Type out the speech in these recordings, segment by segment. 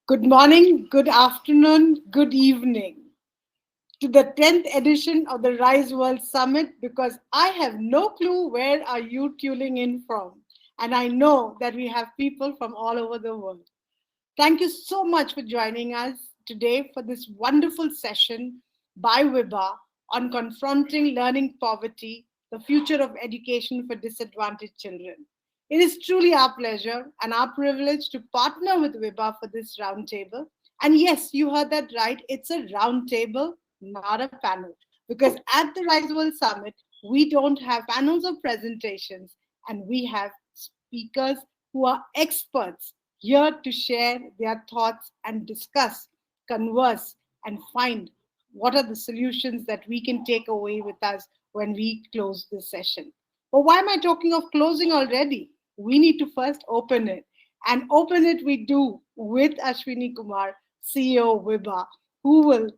Good morning, good afternoon, good evening to the 10th edition of the Rise World Summit because I have no clue where are you tuning in from. And I know that we have people from all over the world. Thank you so much for joining us today for this wonderful session by Vibha on confronting learning poverty, the future of education for disadvantaged children. It is truly our pleasure and our privilege to partner with Vibha for this roundtable. And yes, you heard that right. It's a roundtable, not a panel. Because at the Rise World Summit, we don't have panels or presentations, and we have speakers who are experts here to share their thoughts and discuss, converse, and find what are the solutions that we can take away with us when we close this session. But why am I talking of closing already? We need to first open it. And open it we do with Ashwini Kumar, CEO of Vibha, who will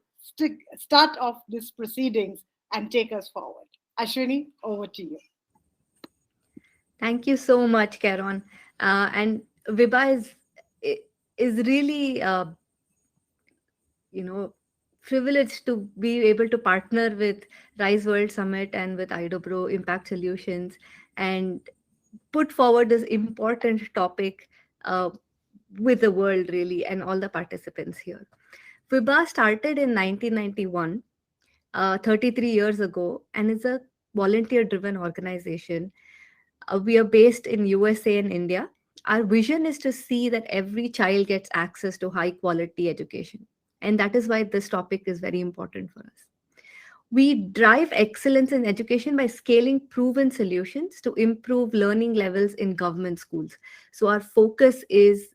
start off these proceedings and take us forward. Ashwini, over to you. Thank you so much, Karon. And Vibha is really you know privileged to be able to partner with Rise World Summit and with IDOBRO Impact Solutions and put forward this important topic uh, with the world really and all the participants here. Vibha started in 1991, 33 years ago, and is a volunteer driven organization. We are based in USA and India. Our vision is to see that every child gets access to high quality education. And that is why this topic is very important for us. We drive excellence in education by scaling proven solutions to improve learning levels in government schools. So our focus is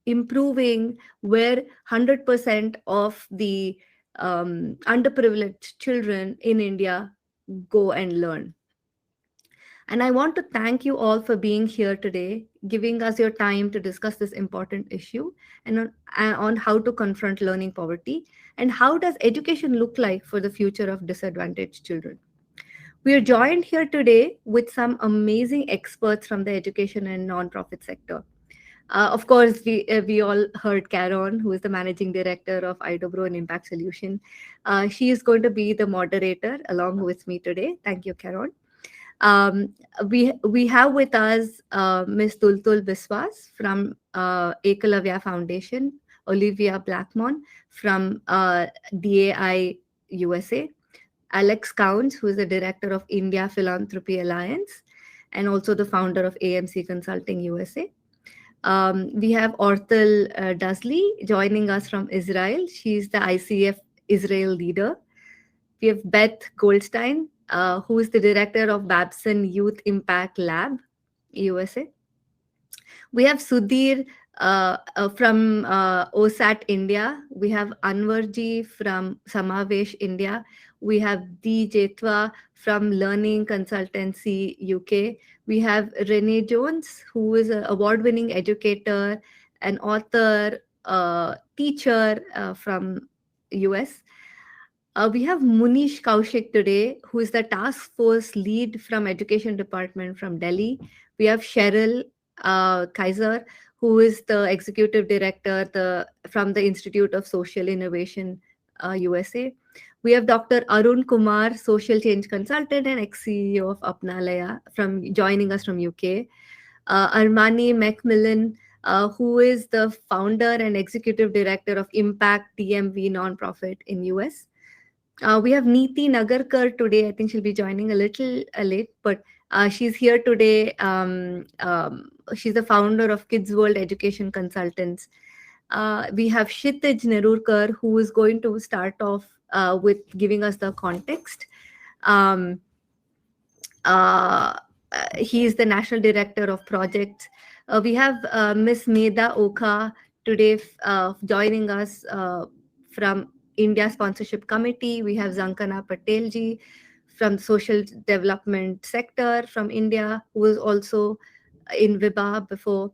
improving where 100% of the underprivileged children in India go and learn. And I want to thank you all for being here today, giving us your time to discuss this important issue and on how to confront learning poverty and how does education look like for the future of disadvantaged children. We are joined here today with some amazing experts from the education and nonprofit sector. Of course, we all heard Caron, who is the managing director of IDOBRO and Impact Solution. She is going to be the moderator along with me today. Thank you, Caron. Um, we have with us Ms. Tultul Biswas from Ekalavya Foundation, Olivia Blackmon from DAI USA, Alex Counts, who is the director of India Philanthropy Alliance, and also the founder of AMC Consulting USA. We have Orthel Dusly joining us from Israel. She's the ICF Israel leader. We have Beth Goldstein, who is the director of Babson Youth Impact Lab, USA. We have Sudhir from OSAT India. We have Anwarji from Samavesh India. We have D. Jetwa from Learning Consultancy UK. We have Renee Jones, who is an award-winning educator, an author, teacher from US. We have Munish Kaushik today, who is the task force lead from Education Department from Delhi. We have Cheryl Kaiser, who is the executive director from the Institute of Social Innovation, USA. We have Dr. Arun Kumar, social change consultant and ex-CEO of Apnalaya, from joining us from UK. Armani Macmillan, who is the founder and executive director of Impact DMV nonprofit in US. We have Neeti Nagarkar today. I think she'll be joining a little late, but she's here today. She's the founder of Kids World Education Consultants. We have Kshitij Nerurkar, who is going to start off with giving us the context. He is the national director of projects. We have Miss Meda Okha today joining us from India Sponsorship Committee. We have Zankana Patelji from social development sector from India, who was also in Vibha before.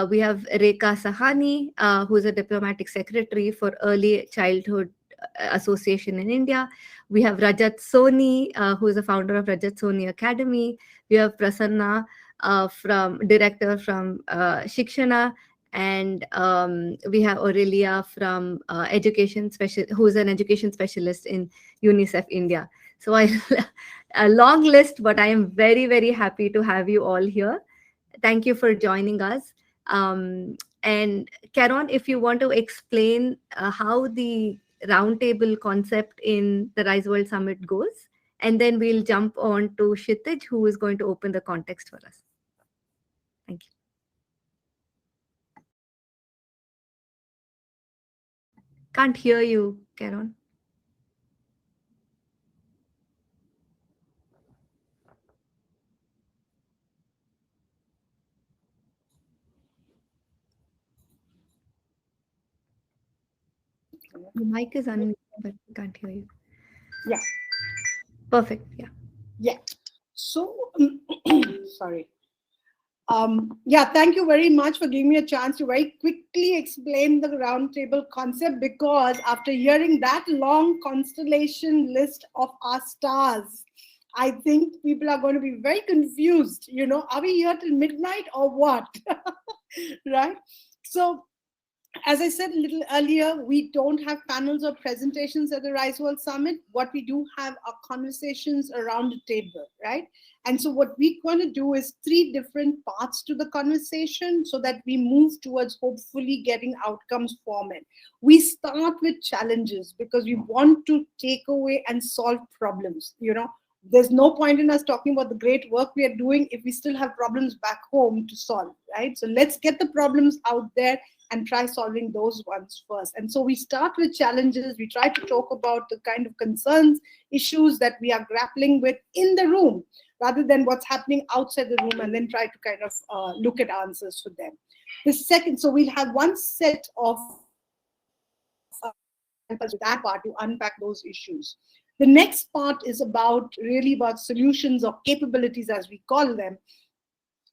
We have Rekha Sahani, who is a diplomatic secretary for Early Childhood Association in India. We have Rajat Soni, who is the founder of Rajat Soni Academy. We have Prasanna, from director from Shikshana, and we have Aurelia from education special, who is an education specialist in UNICEF India. So I a long list, but I am very very happy to have you all here. Thank you for joining us. And Caron, if you want to explain how the roundtable concept in the Rise World Summit goes, and then we'll jump on to Kshitij, who is going to open the context for us. Thank you. Can't hear you, Caron. Your mic is unmuted, but we can't hear you. Yeah. Perfect. Yeah. Yeah. So, sorry. Yeah, thank you very much for giving me a chance to very quickly explain the roundtable concept, because after hearing that long constellation list of our stars, I think people are going to be very confused. Are we here till midnight or what? Right? So, as I said a little earlier, we don't have panels or presentations at the Rise World Summit. What we do have are conversations around the table, right? And so what we're going to do is three different parts to the conversation so that we move towards hopefully getting outcomes from it. We start with challenges because we want to take away and solve problems. There's no point in us talking about the great work we are doing if we still have problems back home to solve, right? So let's get the problems out there and try solving those ones first. And so we start with challenges. We try to talk about the kind of concerns, issues that we are grappling with in the room, rather than what's happening outside the room, and then try to kind of look at answers for them. The second, so we'll have one set of that part to unpack those issues. The next part is really about solutions or capabilities, as we call them.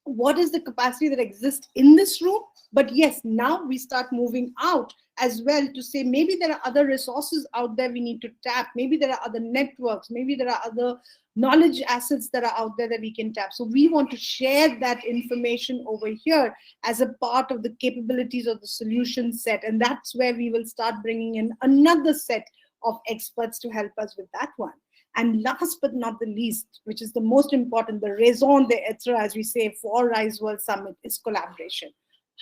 What is the capacity that exists in this room? But yes, now we start moving out as well to say maybe there are other resources out there we need to tap. Maybe there are other networks. Maybe there are other knowledge assets that are out there that we can tap. So we want to share that information over here as a part of the capabilities of the solution set. And that's where we will start bringing in another set of experts to help us with that one. And last but not the least, which is the most important, the raison d'etre, as we say, for Rise World Summit, is collaboration.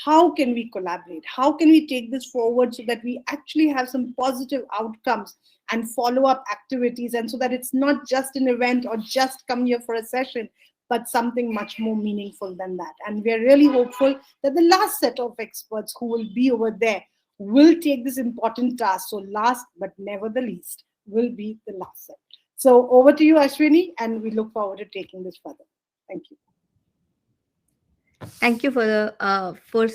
How can we collaborate? How can we take this forward so that we actually have some positive outcomes and follow-up activities, and so that it's not just an event or just come here for a session, but something much more meaningful than that. And we're really hopeful that the last set of experts who will be over there will take this important task. So last but never the least will be the last set. So over to you, Ashwini, and we look forward to taking this further. Thank you. Thank you for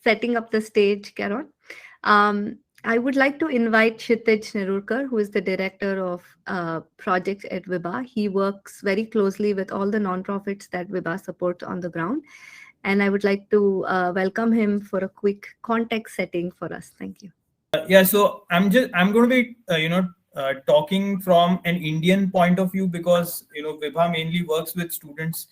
setting up the stage, Caron. I would like to invite Kshitij Nerurkar, who is the director of projects at Vibha. He works very closely with all the nonprofits that Vibha supports on the ground. And I would like to welcome him for a quick context setting for us. Thank you. Yeah, so I'm going to be, talking from an Indian point of view, because, Vibha mainly works with students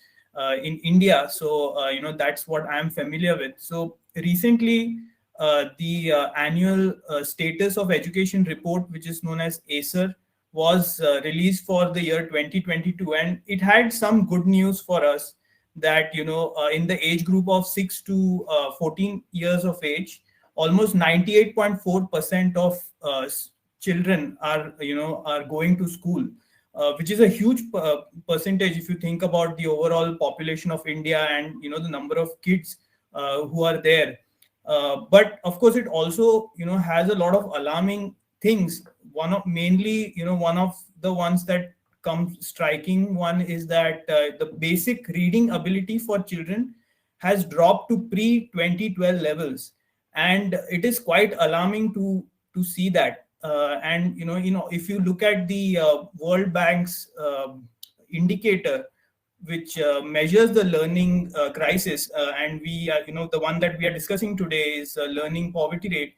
in India. So, that's what I'm familiar with. So recently, the annual status of education report, which is known as ACER, was released for the year 2022. And it had some good news for us that, in the age group of 6 to 14 years of age, almost 98.4% of children are going to school, which is a huge percentage if you think about the overall population of India and the number of kids who are there. But of course, it also has a lot of alarming things. One of the ones that comes striking one is that the basic reading ability for children has dropped to pre-2012 levels, and it is quite alarming to see that. And if you look at the World Bank's indicator, which measures the learning crisis, and we the one that we are discussing today is learning poverty rate.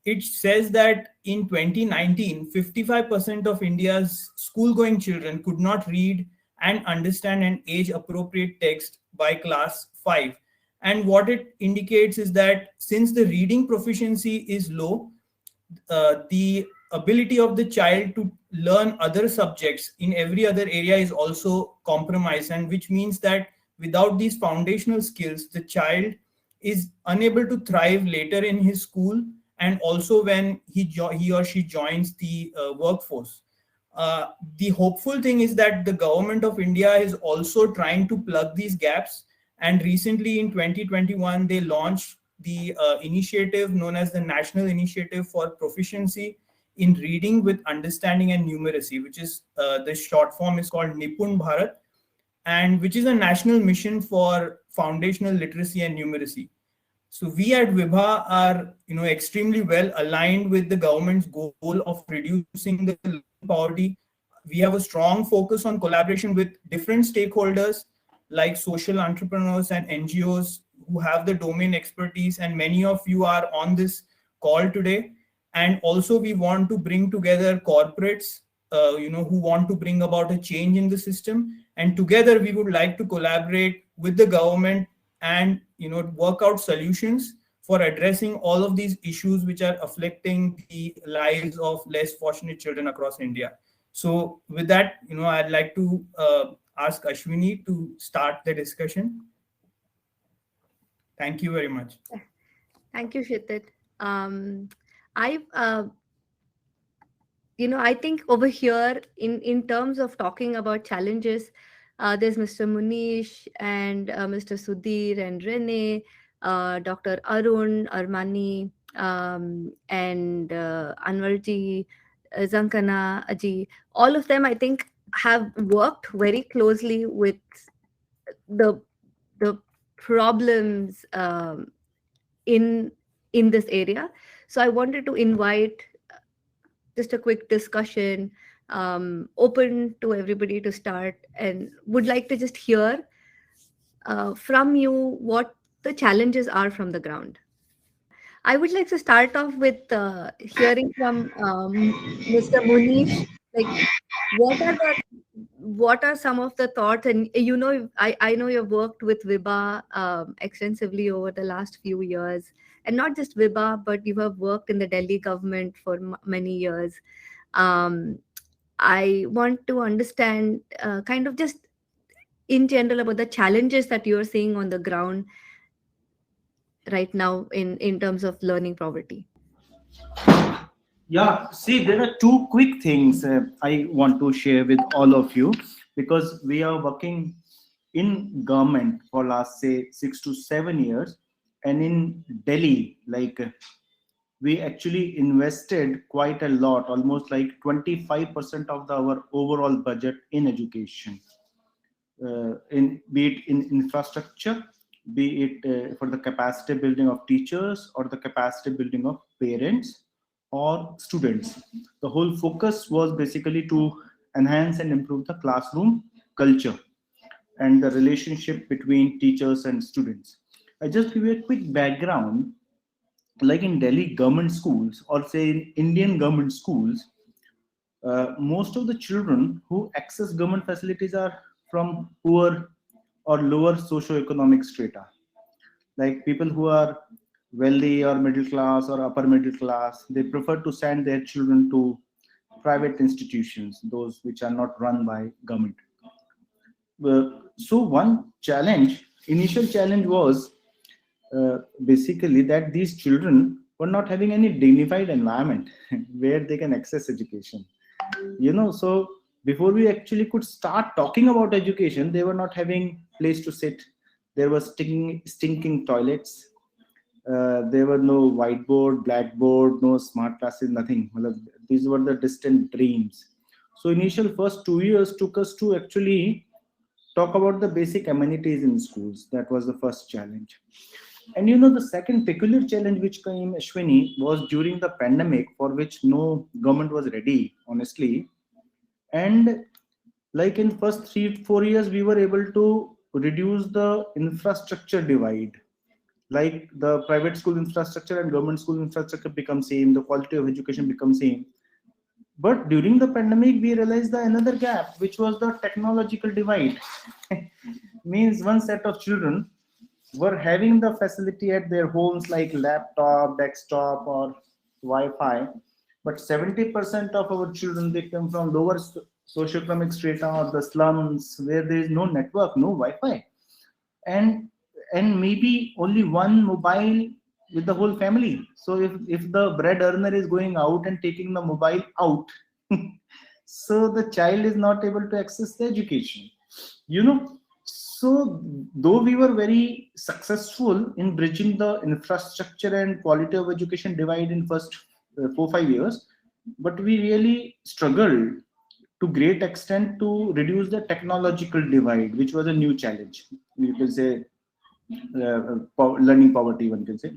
It says that in 2019, 55% of India's school-going children could not read and understand an age-appropriate text by class 5. And what it indicates is that since the reading proficiency is low, the ability of the child to learn other subjects in every other area is also compromised, and which means that without these foundational skills, the child is unable to thrive later in his school, and also when he or she joins the workforce. The hopeful thing is that the government of India is also trying to plug these gaps, and recently in 2021 they launched the initiative known as the National Initiative for Proficiency in Reading with Understanding and Numeracy, which is the short form is called Nipun Bharat, and which is a national mission for foundational literacy and numeracy. So we at Vibha are, extremely well aligned with the government's goal of reducing the learning poverty. We have a strong focus on collaboration with different stakeholders like social entrepreneurs and NGOs who have the domain expertise, and many of you are on this call today. And also we want to bring together corporates, who want to bring about a change in the system. And together we would like to collaborate with the government and work out solutions for addressing all of these issues which are afflicting the lives of less fortunate children across India. So with that, I'd like to ask Ashwini to start the discussion. Thank you very much. Thank you, Kshitij. I I think over here in terms of talking about challenges, there's Mr. Munish and Mr. Sudhir and Rene, Dr. Arun, Armani, and Anwarji, Zankana, Aji. All of them, I think, have worked very closely with the the problems in this area. So I wanted to invite just a quick discussion, open to everybody to start, and would like to just hear from you what the challenges are from the ground. I would like to start off with hearing from Mr. Munish, like what are some of the thoughts, and I know you've worked with Vibha extensively over the last few years, and not just Vibha, but you have worked in the Delhi government for many years. I want to understand kind of just in general about the challenges that you're seeing on the ground right now in terms of learning poverty. Yeah, see, there are two quick things I want to share with all of you, because we are working in government for last say 6 to 7 years, and in Delhi, like we actually invested quite a lot, almost like 25% of our overall budget in education, in be it in infrastructure, be it for the capacity building of teachers or the capacity building of parents or students. The whole focus was basically to enhance and improve the classroom culture and the relationship between teachers and students. I just give you a quick background. Like in Delhi government schools, or say in Indian government schools, most of the children who access government facilities are from poor or lower socio-economic strata. Like people who are wealthy or middle class or upper middle class, they prefer to send their children to private institutions, those which are not run by government. So one challenge, initial challenge was basically that these children were not having any dignified environment where they can access education. So before we actually could start talking about education, they were not having place to sit. There were stinking toilets. There were no whiteboard, blackboard, no smart classes, nothing. These were the distant dreams. So initial first 2 years took us to actually talk about the basic amenities in schools. That was the first challenge. And the second peculiar challenge which came, Ashwini, was during the pandemic, for which no government was ready, honestly. And like in first 3-4 years, we were able to reduce the infrastructure divide. Like the private school infrastructure and government school infrastructure become same, the quality of education become same. But during the pandemic, we realized the another gap, which was the technological divide. Means one set of children were having the facility at their homes like laptop, desktop, or Wi-Fi. But 70% of our children, they come from lower socioeconomic strata or the slums where there is no network, no Wi-Fi, and and maybe only one mobile with the whole family. So if the bread earner is going out and taking the mobile out, so the child is not able to access the education. you know so though we were very successful in bridging the infrastructure and quality of education divide in first 4 5 years, but we really struggled to great extent to reduce the technological divide, which was a new challenge. You can say learning poverty, one can say.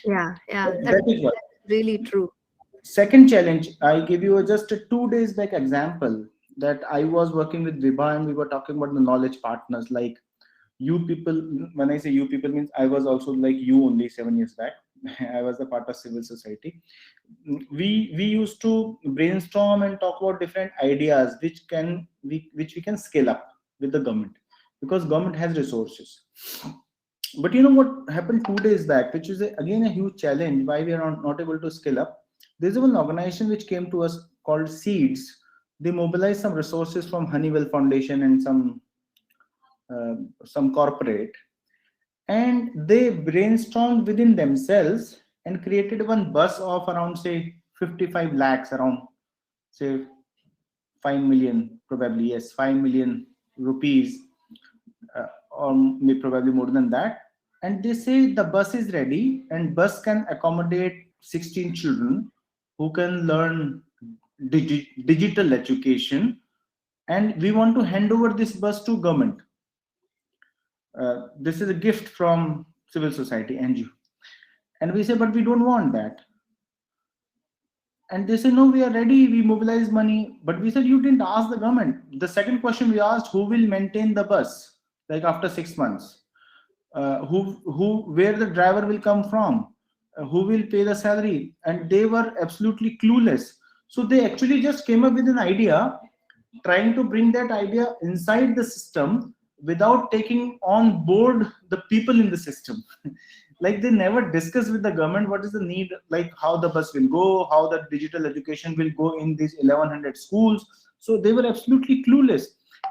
Yeah, yeah, That is what. that's really true. Second challenge, I give you just a 2 days back example that I was working with Vibha and we were talking about the knowledge partners. Like you people, when I say you people means I was also like you only 7 years back. I was the part of civil society. We used to brainstorm and talk about different ideas which we can scale up with the government, because government has resources. But you know what happened 2 days back, which is again a huge challenge why we are not able to scale up. There's one organization which came to us called Seeds. They mobilized some resources from Honeywell Foundation and some corporate, and they brainstormed within themselves and created one bus of around say 55 lakhs, around say 5 million, probably, yes, 5 million rupees, or maybe probably more than that. And they say the bus is ready and bus can accommodate 16 children who can learn digital education, and we want to hand over this bus to government. This is a gift from civil society NGO. And we say, but we don't want that. And they say, no, we are ready, we mobilize money. But we said, you didn't ask the government. The second question we asked, who will maintain the bus like after 6 months? Where the driver will come from? Who will pay the salary? And they were absolutely clueless. So they actually just came up with an idea, trying to bring that idea inside the system without taking on board the people in the system. Like they never discuss with the government what is the need, like how the bus will go, how the digital education will go in these 1100 schools. So they were absolutely clueless.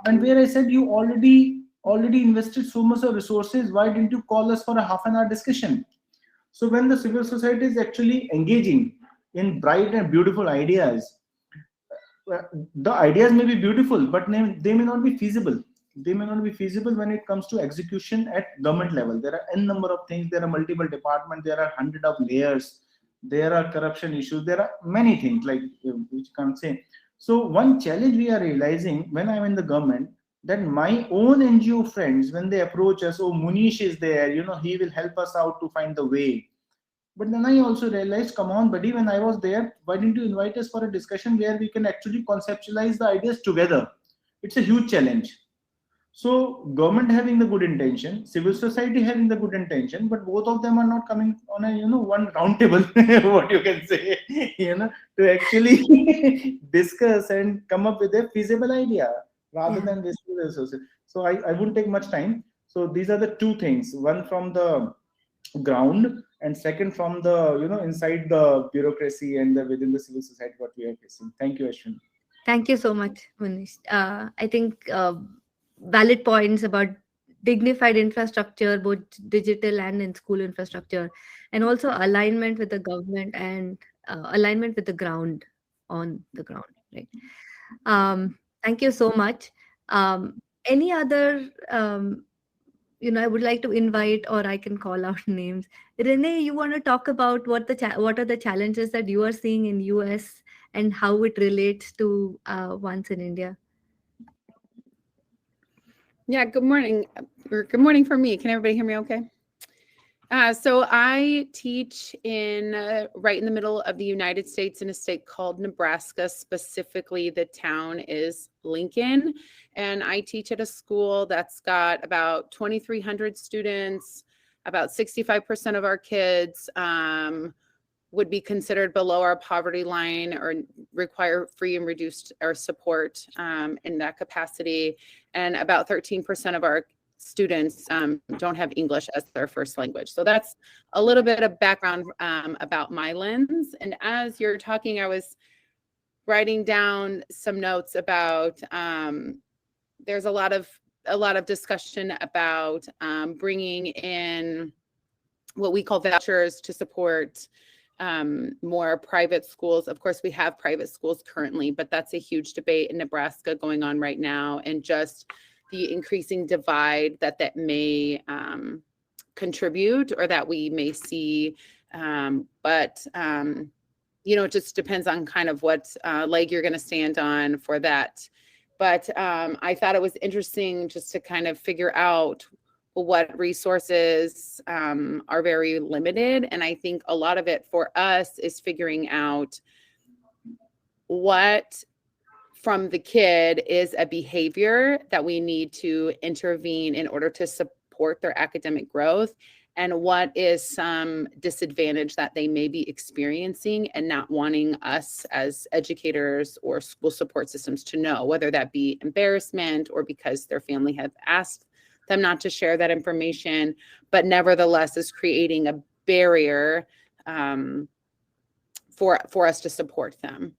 And where I said, you already invested so much of resources, why didn't you call us for a half an hour discussion? So when the civil society is actually engaging in bright and beautiful ideas, the ideas may be beautiful, but they may not be feasible. They may not be feasible when it comes to execution at government level. There are n number of things. There are multiple departments. There are hundred of layers. There are corruption issues. There are many things like which can't say. So one challenge we are realizing when I'm in the government, that my own NGO friends, when they approach us, oh, Munish is there, he will help us out to find the way. But then I also realized, come on, buddy, when I was there, why didn't you invite us for a discussion where we can actually conceptualize the ideas together? It's a huge challenge. So government having the good intention, civil society having the good intention, but both of them are not coming on a one round table, what you can say, to actually discuss and come up with a feasible idea rather Yeah. than wasting the resources. So I wouldn't take much time. So these are the two things: one from the ground, and second from the inside the bureaucracy and within the civil society what we are facing. Thank you, Ashwin. Thank you so much, Manish. I think valid points about dignified infrastructure, both digital and in school infrastructure, and also alignment with the government and alignment with the ground, on the ground, right? Thank you so much. Any other, I would like to invite, or I can call out names. Renee, you want to talk about what are the challenges that you are seeing in US and how it relates to ones in India? Yeah, good morning. Or good morning for me. Can everybody hear me okay? So I teach right in the middle of the United States in a state called Nebraska. Specifically, the town is Lincoln. And I teach at a school that's got about 2,300 students. About 65% of our kids would be considered below our poverty line or require free and reduced or support in that capacity. And about 13% of our students don't have English as their first language. So that's a little bit of background about my lens. And as you're talking, I was writing down some notes about there's a lot of discussion about bringing in what we call vouchers to support more private schools. Of course, we have private schools currently, but that's a huge debate in Nebraska going on right now, and just the increasing divide that may contribute, or that we may see. But it just depends on kind of what leg you're going to stand on for that. But I thought it was interesting just to kind of figure out what resources are very limited. And I think a lot of it for us is figuring out what from the kid is a behavior that we need to intervene in order to support their academic growth, and what is some disadvantage that they may be experiencing and not wanting us as educators or school support systems to know, whether that be embarrassment or because their family have asked them not to share that information, but nevertheless is creating a barrier for us to support them.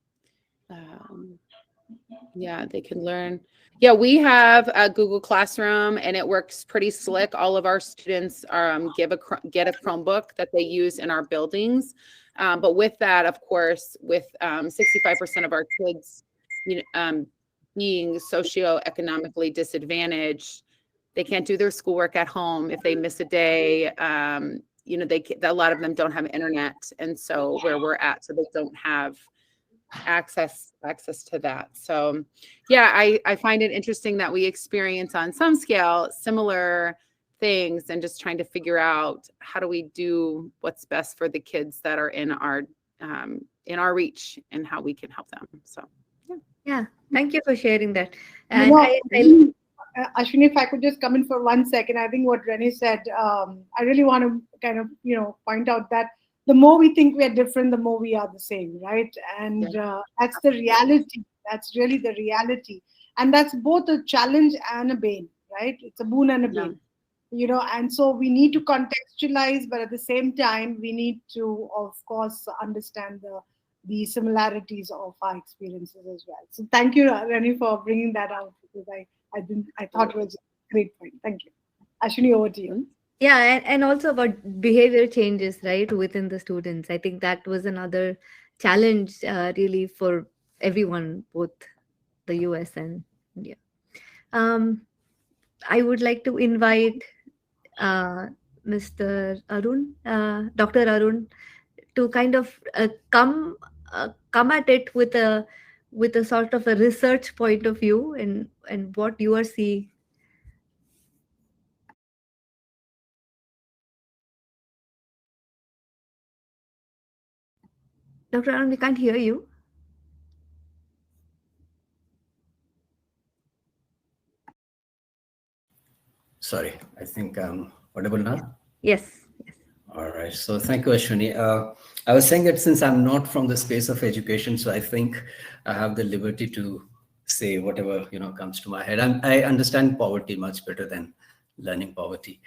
They can learn. Yeah, we have a Google Classroom, and it works pretty slick. All of our students get a Chromebook that they use in our buildings. But with that, of course, with 65% of our kids being socioeconomically disadvantaged, they can't do their schoolwork at home. If they miss a day, a lot of them don't have internet, and so where we're at, so they don't have access to that. So I find it interesting that we experience on some scale similar things, and just trying to figure out how do we do what's best for the kids that are in our reach, and how we can help them. So yeah, thank you for sharing that. You And know, Ashwini, if I could just come in for 1 second, I think what Rennie said, I really want to kind of, point out that the more we think we are different, the more we are the same, right? And that's the reality. That's really the reality. And that's both a challenge and a bane, right? It's a boon and a bane, and so we need to contextualize, but at the same time, we need to, of course, understand the similarities of our experiences as well. So thank you, Rennie, for bringing that out, because I thought it was a great point. Thank you. Ashwini, over to you. Yeah, and also about behavior changes, right, within the students. I think that was another challenge really for everyone, both the US and India. I would like to invite Mr. Arun, Dr. Arun, to kind of come at it with a sort of a research point of view, and what you are seeing. Dr. Arun, we can't hear you. Sorry, I think I'm audible now. Yes. All right. So thank you, Ashwini. I was saying that since I'm not from the space of education, so I think I have the liberty to say whatever comes to my head. I understand poverty much better than learning poverty,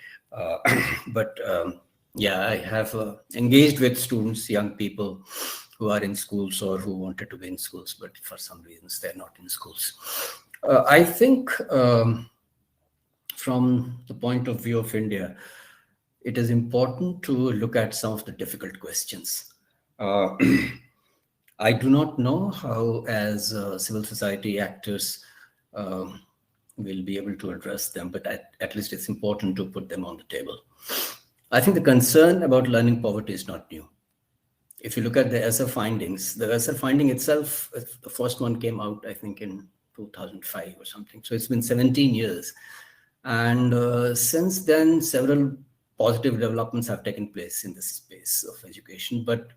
but I have engaged with students, young people who are in schools or who wanted to be in schools, but for some reasons they're not in schools. I think from the point of view of India, it is important to look at some of the difficult questions. I do not know how, as civil society actors, will be able to address them, but at least it's important to put them on the table. I think the concern about learning poverty is not new. If you look at the ESSER findings, the ESSER finding itself, the first one came out, I think, in 2005 or something. So it's been 17 years. And since then, several positive developments have taken place in this space of education, but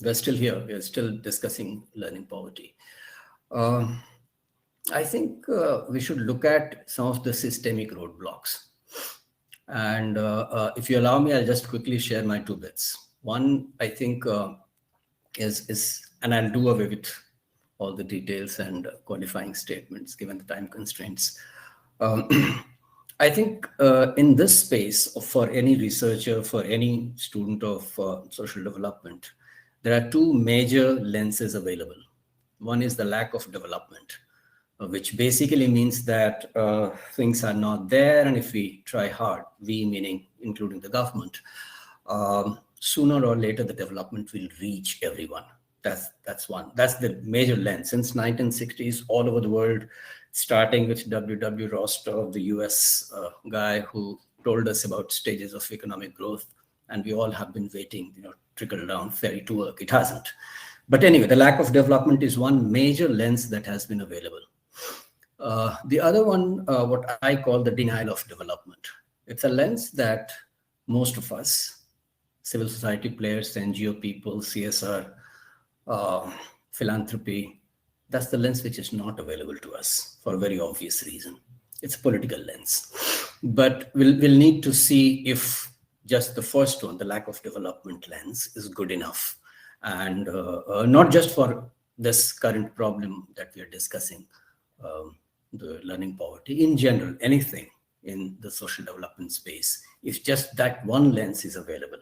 we're still here. We're still discussing learning poverty. I think we should look at some of the systemic roadblocks. And if you allow me, I'll just quickly share my 2 bits. One, I think, is, and I'll do away with all the details and qualifying statements given the time constraints. I think in this space, for any researcher, for any student of social development, there are two major lenses available. One is the lack of development, which basically means that things are not there, and if we try hard, we meaning including the government, sooner or later the development will reach everyone. That's one. That's the major lens. Since 1960s, all over the world, starting with W. Rostow, the US guy who told us about stages of economic growth, and we all have been waiting, trickle down fairy to work. It hasn't. But anyway, the lack of development is one major lens that has been available. The other one, what I call the denial of development. It's a lens that most of us, civil society players, NGO people, CSR, philanthropy, that's the lens which is not available to us for a very obvious reason. It's a political lens. But we'll need to see if just the first one, the lack of development lens, is good enough. And not just for this current problem that we are discussing, the learning poverty, in general, anything in the social development space, if just that one lens is available.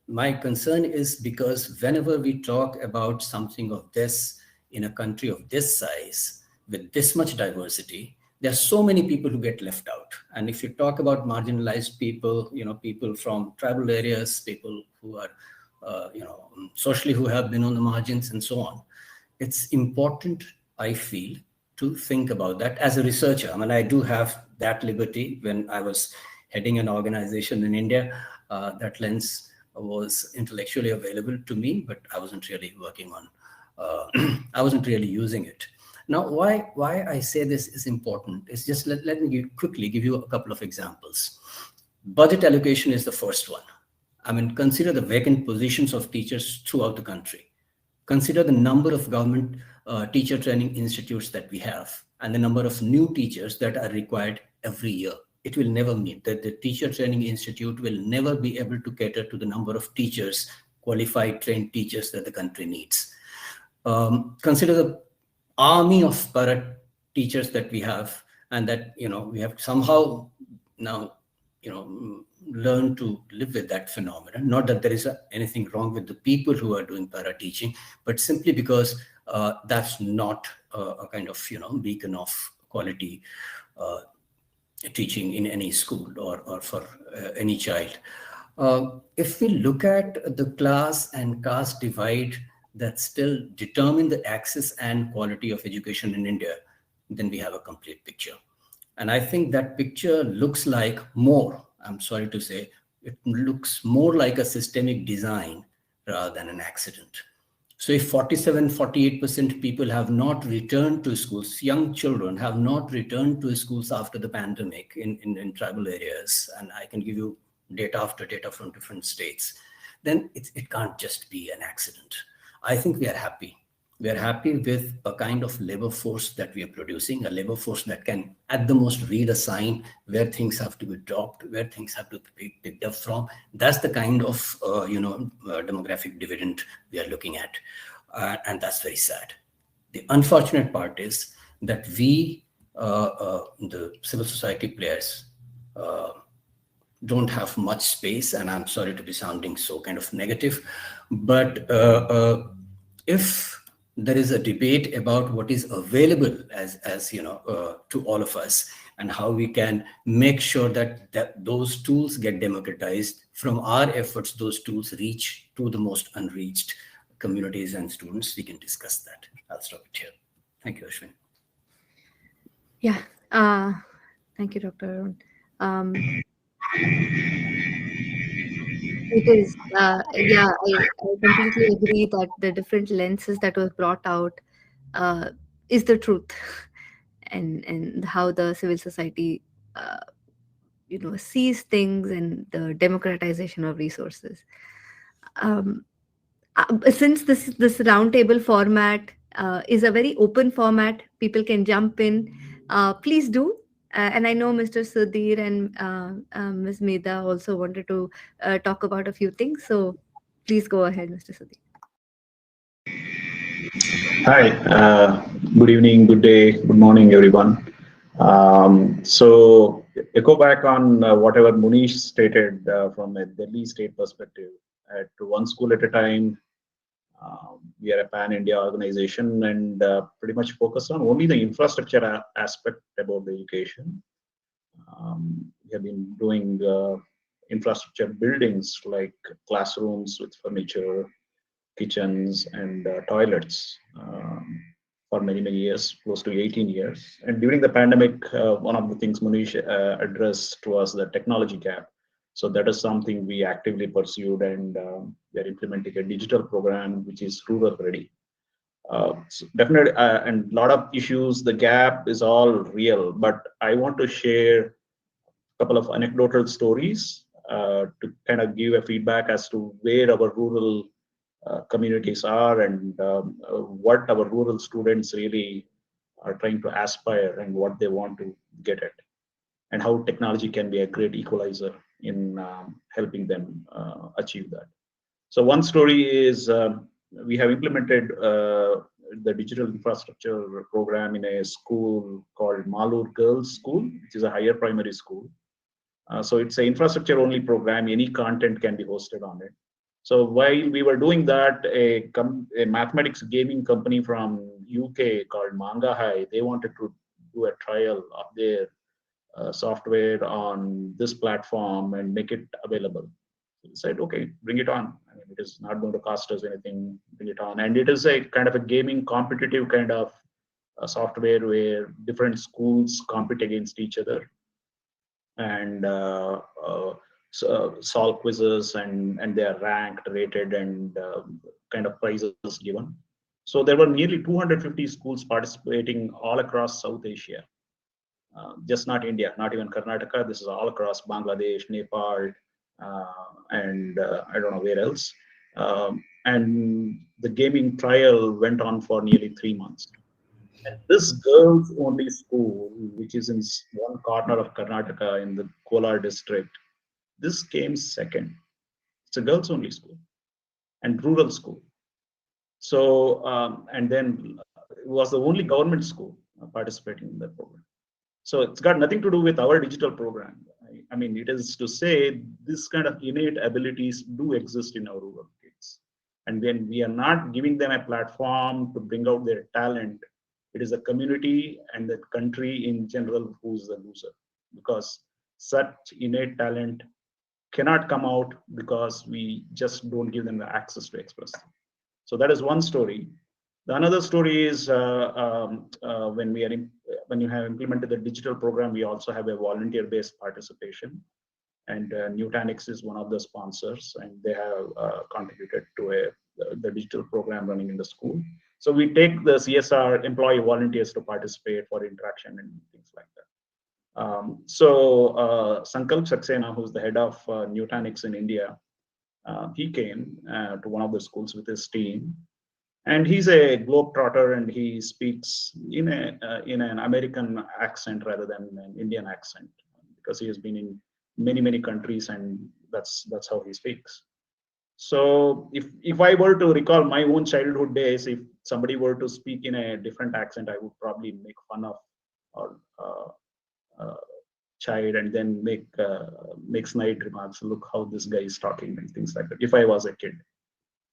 My concern is because whenever we talk about something of this in a country of this size, with this much diversity, there are so many people who get left out. And if you talk about marginalized people, people from tribal areas, people who are, socially who have been on the margins and so on, it's important, I feel, to think about that as a researcher. I mean, I do have that liberty. When I was heading an organization in India, that lens was intellectually available to me, but I wasn't really working on, I wasn't really using it. Now, why I say this is important is just let me quickly give you a couple of examples. Budget allocation is the first one. I mean, consider the vacant positions of teachers throughout the country. Consider the number of government teacher training institutes that we have and the number of new teachers that are required every year. It will never meet that. The teacher training institute will never be able to cater to the number of teachers, qualified, trained teachers that the country needs. Consider the army of para teachers that we have, and that we have somehow now learn to live with that phenomenon. Not that there is anything wrong with the people who are doing para teaching, but simply because that's not a kind of beacon of quality teaching in any school or for any child. If we look at the class and caste divide that still determine the access and quality of education in India, then we have a complete picture. And I think that picture looks like more, I'm sorry to say, it looks more like a systemic design rather than an accident. So if 48% people have not returned to schools, young children have not returned to schools after the pandemic in tribal areas, and I can give you data after data from different states, then it can't just be an accident. I think we are happy. We are happy with a kind of labor force that we are producing, a labor force that can at the most read a sign where things have to be dropped, where things have to be picked up from. That's the kind of demographic dividend we are looking at. And that's very sad. The unfortunate part is that we, the civil society players, don't have much space. And I'm sorry to be sounding so kind of negative, but if there is a debate about what is available as to all of us, and how we can make sure that those tools get democratized. From our efforts, those tools reach to the most unreached communities and students. We can discuss that. I'll stop it here. Thank you, Ashwin. Yeah. Thank you, Dr. Arun. It is, yeah, I completely agree that the different lenses that was brought out is the truth, and how the civil society, sees things, and the democratization of resources. Um, since this roundtable format is a very open format, people can jump in. Please do. And I know Mr. Sudhir and Ms. Medha also wanted to talk about a few things. So please go ahead, Mr. Sudhir. Hi, good evening, good day, good morning, everyone. So echo back on whatever Munish stated from a Delhi state perspective. At one school at a time, we are a pan-India organization and pretty much focus on only the infrastructure aspect about the education. We have been doing infrastructure buildings like classrooms with furniture, kitchens, and toilets for many, many years, close to 18 years. And during the pandemic, one of the things Munish addressed was the technology gap. So that is something we actively pursued, and we are implementing a digital program which is rural ready. So definitely, and a lot of issues, the gap is all real, but I want to share couple of anecdotal stories to kind of give a feedback as to where our rural communities are and what our rural students really are trying to aspire and what they want to get at, and how technology can be a great equalizer in helping them achieve that. So one story is we have implemented the digital infrastructure program in a school called Malur Girls School, which is a higher primary school. So it's an infrastructure only program. Any content can be hosted on it. So while we were doing that, a mathematics gaming company from UK called Manga High, they wanted to do a trial of their software on this platform and make it available. So we said, okay, bring it on. I mean, it is not going to cost us anything. Bring it on. And it is a kind of a gaming competitive kind of software where different schools compete against each other and solve quizzes, and they are ranked, rated, and kind of prizes given. So there were nearly 250 schools participating all across South Asia, just not India, not even Karnataka. This is all across Bangladesh, Nepal, and I don't know where else. And the gaming trial went on for nearly 3 months. And this girls only school, which is in one corner of Karnataka in the Kolar district, this came second. It's a girls only school and rural school. So, and then it was the only government school participating in that program. So it's got nothing to do with our digital program. I mean, it is to say this kind of innate abilities do exist in our rural kids. And when we are not giving them a platform to bring out their talent, it is the community and the country in general who's the loser, because such innate talent cannot come out because we just don't give them the access to express them. So that is one story. The another story is when we are when you have implemented the digital program, we also have a volunteer-based participation, and Nutanix is one of the sponsors, and they have contributed to the digital program running in the school. So we take the CSR employee volunteers to participate for interaction and things like that. Sankalp Saxena, who's the head of Nutanix in India, he came to one of the schools with his team, and he's a globetrotter, and he speaks in an American accent rather than an Indian accent, because he has been in many countries, and that's how he speaks. So if I were to recall my own childhood days, if somebody were to speak in a different accent, I would probably make fun of or child, and then make snide remarks. Look how this guy is talking and things like that. If I was a kid.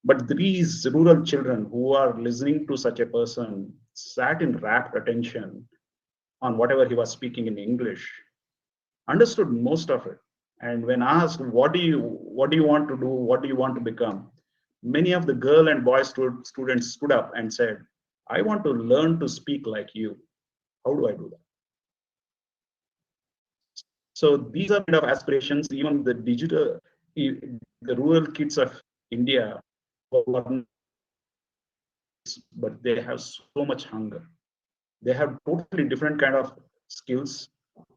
But these rural children who are listening to such a person sat in rapt attention on whatever he was speaking in English, understood most of it. And when asked, what do you want to do? What do you want to become? Many of the girl and boy students stood up and said, I want to learn to speak like you. How do I do that? So these are kind of aspirations, even the rural kids of India, but they have so much hunger. They have totally different kind of skills.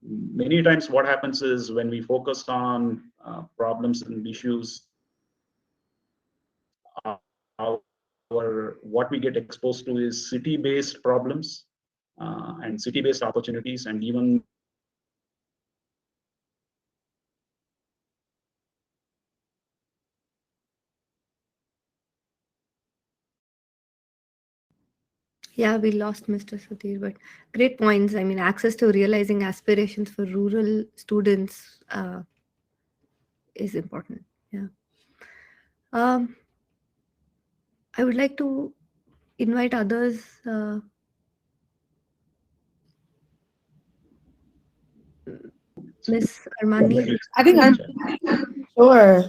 Many times what happens is when we focus on problems and issues, what we get exposed to is city-based problems and city-based opportunities, and even Yeah, we lost Mr. Sudhir, but great points. I mean, access to realizing aspirations for rural students is important. Yeah. Um, I would like to invite others. Miss Armani. I think I'm Sure.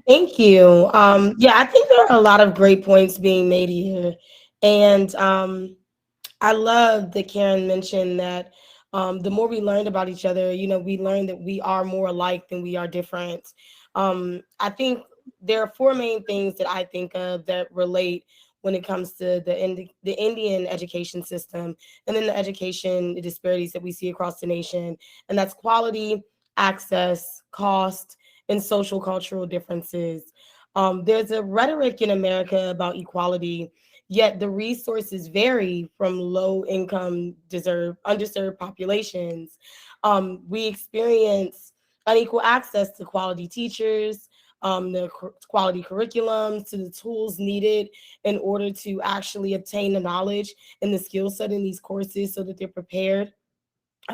Thank you. Yeah, I think there are a lot of great points being made here. And I love that Karen mentioned that the more we learned about each other, we learned that we are more alike than we are different. I think there are four main things that I think of that relate when it comes to the Indian education system and then the education disparities that we see across the nation. And that's quality, access, cost, and social cultural differences. There's a rhetoric in America about equality, yet the resources vary from low income, underserved populations. We experience unequal access to quality teachers, quality curriculums, to the tools needed in order to actually obtain the knowledge and the skill set in these courses so that they're prepared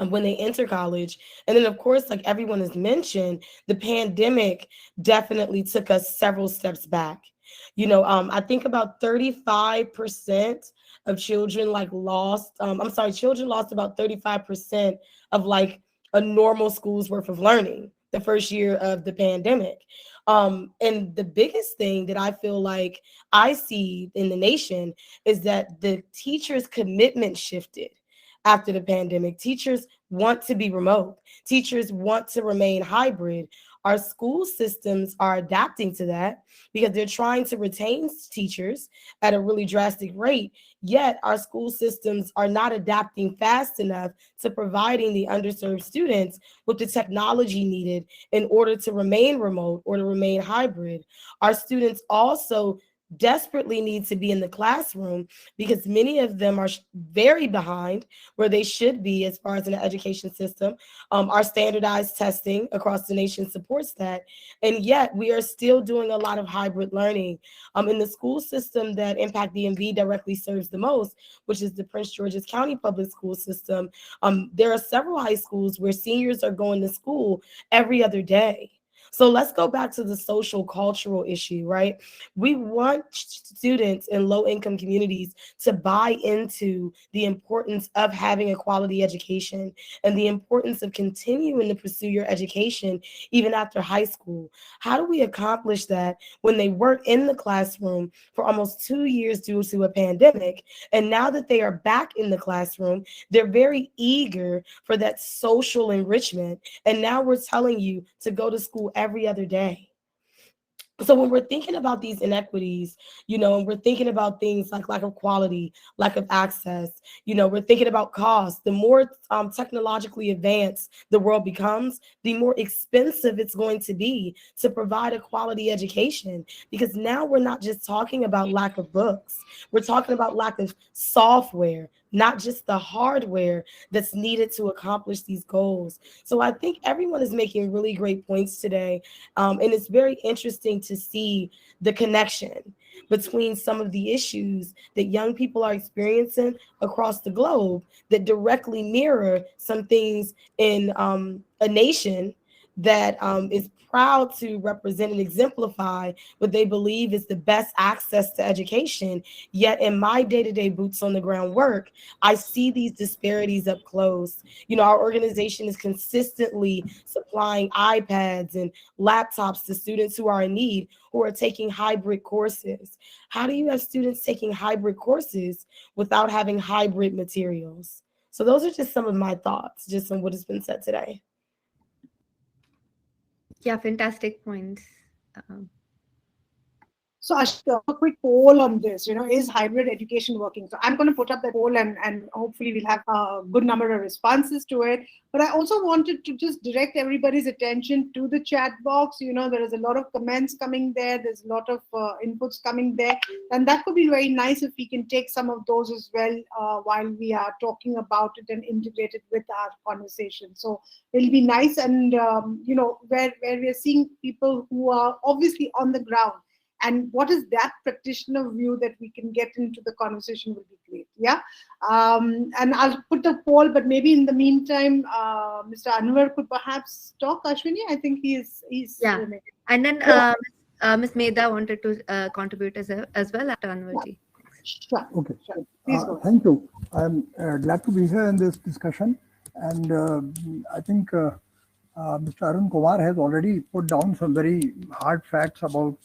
when they enter college. And then, of course, like everyone has mentioned, the pandemic definitely took us several steps back. I think about 35% of children children lost about 35% of like a normal school's worth of learning the first year of the pandemic. And the biggest thing that I feel like I see in the nation is that the teachers' commitment shifted after the pandemic. Teachers want to be remote. Teachers want to remain hybrid. Our school systems are adapting to that because they're trying to retain teachers at a really drastic rate. Yet our school systems are not adapting fast enough to providing the underserved students with the technology needed in order to remain remote or to remain hybrid. Our students also desperately need to be in the classroom because many of them are very behind where they should be as far as in the education system. Our standardized testing across the nation supports that. And yet we are still doing a lot of hybrid learning. In the school system that Impact DMV directly serves the most, which is the Prince George's County Public School System, there are several high schools where seniors are going to school every other day. So let's go back to the social cultural issue, right? We want students in low income communities to buy into the importance of having a quality education and the importance of continuing to pursue your education even after high school. How do we accomplish that when they work in the classroom for almost 2 years due to a pandemic? And now that they are back in the classroom, they're very eager for that social enrichment. And now we're telling you to go to school every other day. So when we're thinking about these inequities, and we're thinking about things like lack of quality, lack of access, we're thinking about cost. The more technologically advanced the world becomes, the more expensive it's going to be to provide a quality education. Because now we're not just talking about lack of books. We're talking about lack of software, not just the hardware that's needed to accomplish these goals. So I think everyone is making really great points today. And it's very interesting to see the connection between some of the issues that young people are experiencing across the globe that directly mirror some things in a nation that is proud to represent and exemplify what they believe is the best access to education. Yet in my day-to-day boots on the ground work, I see these disparities up close. Our organization is consistently supplying iPads and laptops to students who are in need, who are taking hybrid courses. How do you have students taking hybrid courses without having hybrid materials? So those are just some of my thoughts, just on what has been said today. Yeah, fantastic points. Um, So I should a quick poll on this. Is hybrid education working? So I'm going to put up that poll, and hopefully we'll have a good number of responses to it. But I also wanted to just direct everybody's attention to the chat box. There is a lot of comments coming there. There's a lot of inputs coming there. And that could be very nice if we can take some of those as well while we are talking about it and integrate it with our conversation. So it'll be nice. And, where we are seeing people who are obviously on the ground and what is that practitioner view that we can get into the conversation will be great. Yeah. And I'll put a poll, but maybe in the meantime, Mr. Anwar could perhaps talk. Ashwini, I think he's Yeah. And then Ms. Medha wanted to contribute as well after Anwarji. Sure. Okay. Sure. Please go. Thank you. I'm glad to be here in this discussion. And I think Mr. Arun Kumar has already put down some very hard facts about,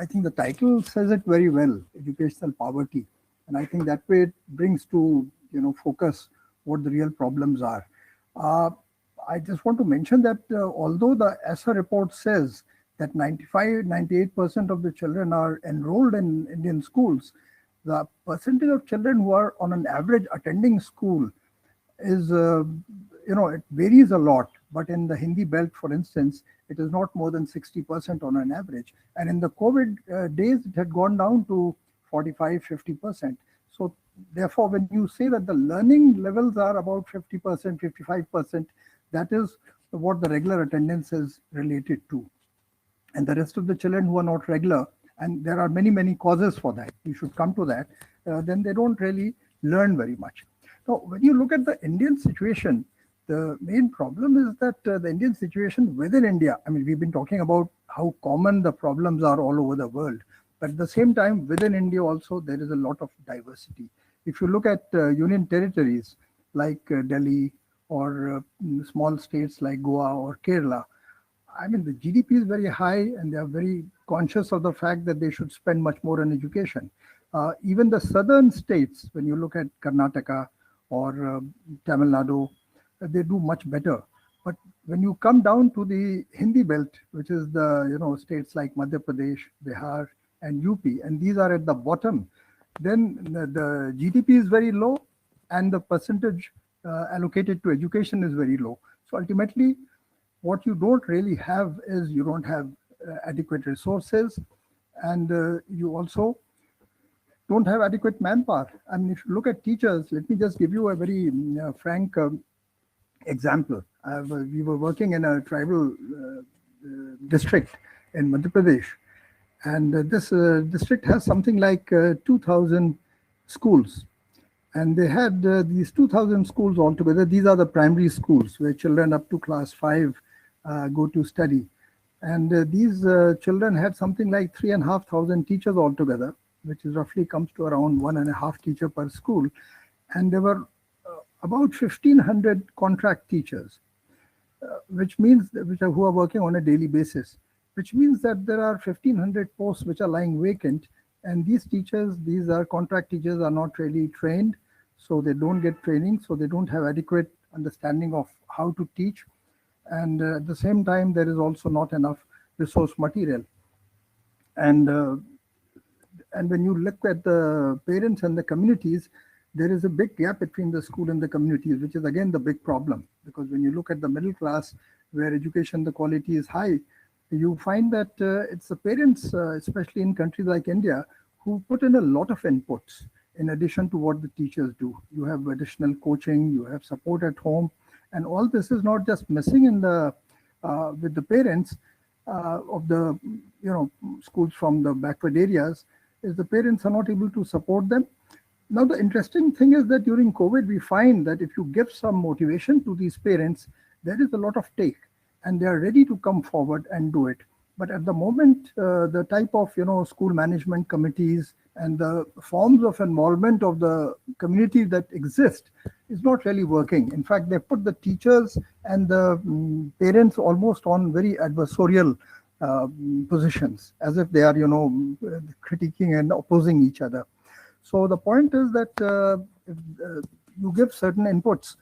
I think the title says it very well, educational poverty. And I think that way it brings to, focus what the real problems are. I just want to mention that although the ESSA report says that 98% of the children are enrolled in Indian schools, the percentage of children who are on an average attending school is, it varies a lot. But in the Hindi belt, for instance, it is not more than 60% on an average. And in the COVID days, it had gone down to 45, 50%. So therefore, when you say that the learning levels are about 50%, 55%, that is what the regular attendance is related to. And the rest of the children who are not regular, and there are many, many causes for that, you should come to that, then they don't really learn very much. Now, when you look at the Indian situation, the main problem is that the Indian situation within India, I mean, we've been talking about how common the problems are all over the world, but at the same time, within India also, there is a lot of diversity. If you look at union territories like Delhi or small states like Goa or Kerala, I mean, the GDP is very high and they are very conscious of the fact that they should spend much more on education. Even the southern states, when you look at Karnataka or Tamil Nadu, they do much better. But when you come down to the Hindi belt, which is the states like Madhya Pradesh, Bihar, and UP, and these are at the bottom, then the GDP is very low and the percentage allocated to education is very low. So ultimately, what you don't really have is you don't have adequate resources, and you also don't have adequate manpower. I mean, if you look at teachers, let me just give you a very frank example. We were working in a tribal district in Madhya Pradesh, and this district has something like 2,000 schools. And they had these 2,000 schools altogether. These are the primary schools where children up to class 5 go to study. And these children had something like 3,500 teachers altogether, which is roughly comes to around 1.5 teacher per school. And there were about 1,500 contract teachers, which means who are working on a daily basis, which means that there are 1,500 posts which are lying vacant. And these teachers, these are contract teachers, are not really trained, so they don't get training, so they don't have adequate understanding of how to teach. And at the same time, there is also not enough resource material. And when you look at the parents and the communities, there is a big gap between the school and the communities, which is again the big problem. Because when you look at the middle class, where education, the quality is high, you find that it's the parents, especially in countries like India, who put in a lot of inputs in addition to what the teachers do. You have additional coaching, you have support at home, and all this is not just missing in the with the parents of the schools from the backward areas, is the parents are not able to support them. Now, the interesting thing is that during COVID, we find that if you give some motivation to these parents, there is a lot of take, and they are ready to come forward and do it. But at the moment, the type of school management committees and the forms of involvement of the community that exist is not really working. In fact, they put the teachers and the parents almost on very adversarial positions, as if they are critiquing and opposing each other. So the point is that if, you give certain inputs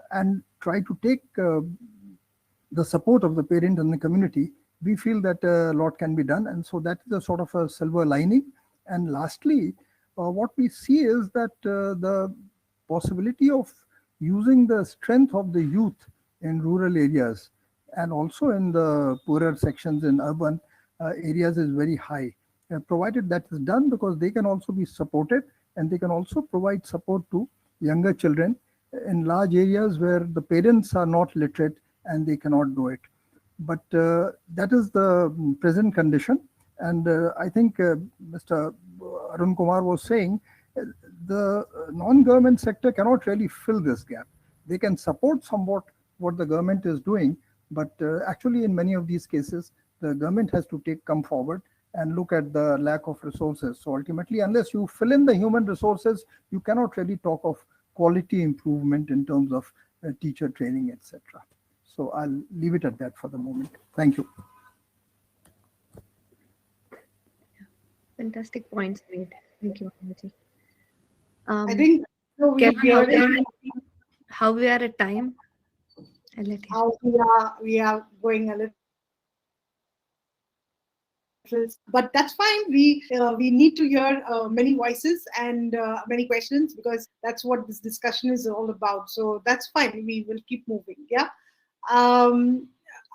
and try to take the support of the parent and the community, we feel that a lot can be done. And so that is a sort of a silver lining. And lastly, what we see is that the possibility of using the strength of the youth in rural areas and also in the poorer sections in urban areas is very high, provided that is done, because they can also be supported and they can also provide support to younger children in large areas where the parents are not literate and they cannot do it. But that is the present condition. And I think Mr. Arun Kumar was saying the non-government sector cannot really fill this gap. They can support somewhat what the government is doing, but actually in many of these cases, the government has to come forward and look at the lack of resources. So ultimately, unless you fill in the human resources, you cannot really talk of quality improvement in terms of teacher training, etc. So I'll leave it at that for the moment. Thank you. Fantastic points made. Thank you, Bhavaji. I think so we Kevin, hear how we are at time? I'll let you. how we are going a little, but that's fine. We need to hear many voices and many questions, because that's what this discussion is all about. So that's fine. We will keep moving. Yeah.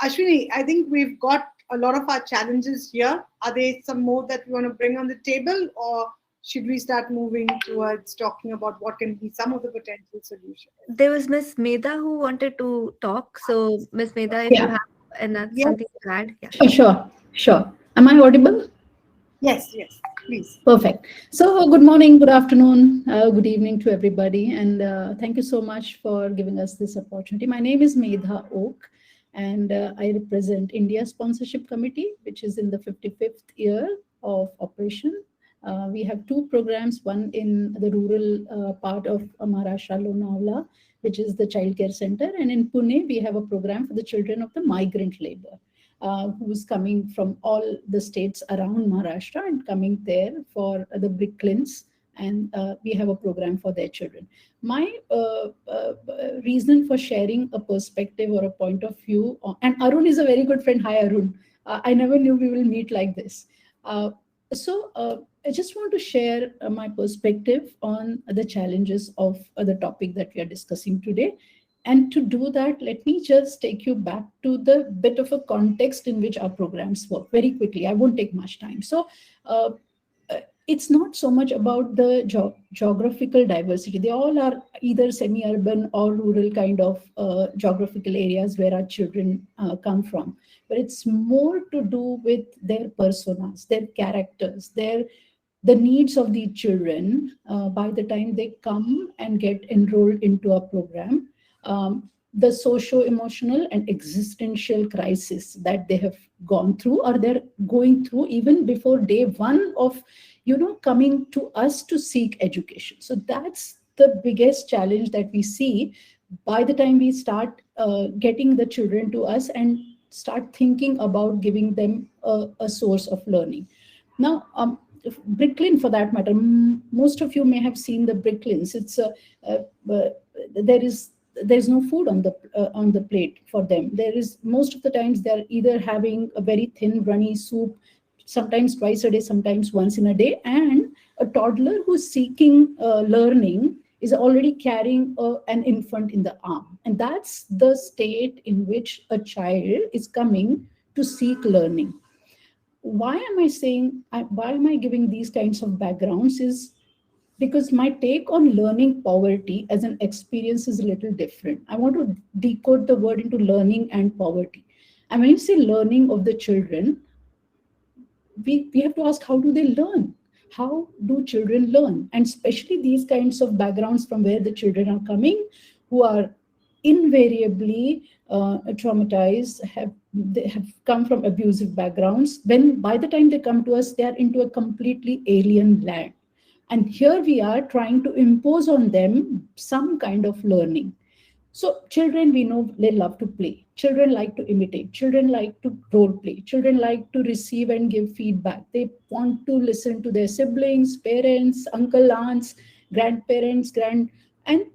Ashwini, I think we've got a lot of our challenges here. Are there some more that we want to bring on the table, or should we start moving towards talking about what can be some of the potential solutions? There was Miss Medha who wanted to talk. So, Miss Medha, if you Yeah. have another Yes. something to add, yeah. Sure. Am I audible? Yes, please. Perfect. So, good morning, good afternoon, good evening to everybody. And thank you so much for giving us this opportunity. My name is Medha Oak, and I represent India Sponsorship Committee, which is in the 55th year of operation. We have two programs, one in the rural part of Maharashtra, Lonavala, which is the childcare center. And in Pune, we have a program for the children of the migrant labor. Who's coming from all the states around Maharashtra and coming there for the bricklins, and we have a program for their children. My reason for sharing a perspective or a point of view, and Arun is a very good friend. Hi, Arun. I never knew we will meet like this. So I just want to share my perspective on the challenges of the topic that we are discussing today. And to do that, let me just take you back to the bit of a context in which our programs work very quickly. I won't take much time. So it's not so much about the geographical diversity. They all are either semi-urban or rural kind of geographical areas where our children come from. But it's more to do with their personas, their characters, the needs of the children by the time they come and get enrolled into a program. The socio-emotional and existential crisis that they have gone through, or they're going through even before day one of, coming to us to seek education. So that's the biggest challenge that we see by the time we start getting the children to us and start thinking about giving them a source of learning. Now, bricklin, for that matter, most of you may have seen the bricklins. It's there's no food on the plate for them. There is, most of the times they're either having a very thin runny soup, sometimes twice a day, sometimes once in a day, and a toddler who's seeking learning is already carrying an infant in the arm. And that's the state in which a child is coming to seek learning. Why am I giving these kinds of backgrounds is because my take on learning poverty as an experience is a little different. I want to decode the word into learning and poverty. And when you say learning of the children, we have to ask, how do they learn? How do children learn? And especially these kinds of backgrounds from where the children are coming, who are invariably traumatized, they have come from abusive backgrounds. When by the time they come to us, they are into a completely alien land. And here we are trying to impose on them some kind of learning. So children, we know they love to play. Children like to imitate. Children like to role play. Children like to receive and give feedback. They want to listen to their siblings, parents, uncle, aunts, grandparents, and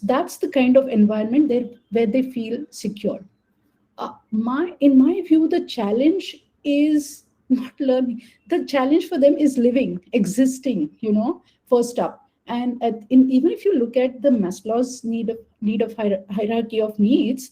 that's the kind of environment where they feel secure. In my view, the challenge is not learning. The challenge for them is living, existing, first up. And even if you look at the Maslow's need of hierarchy of needs,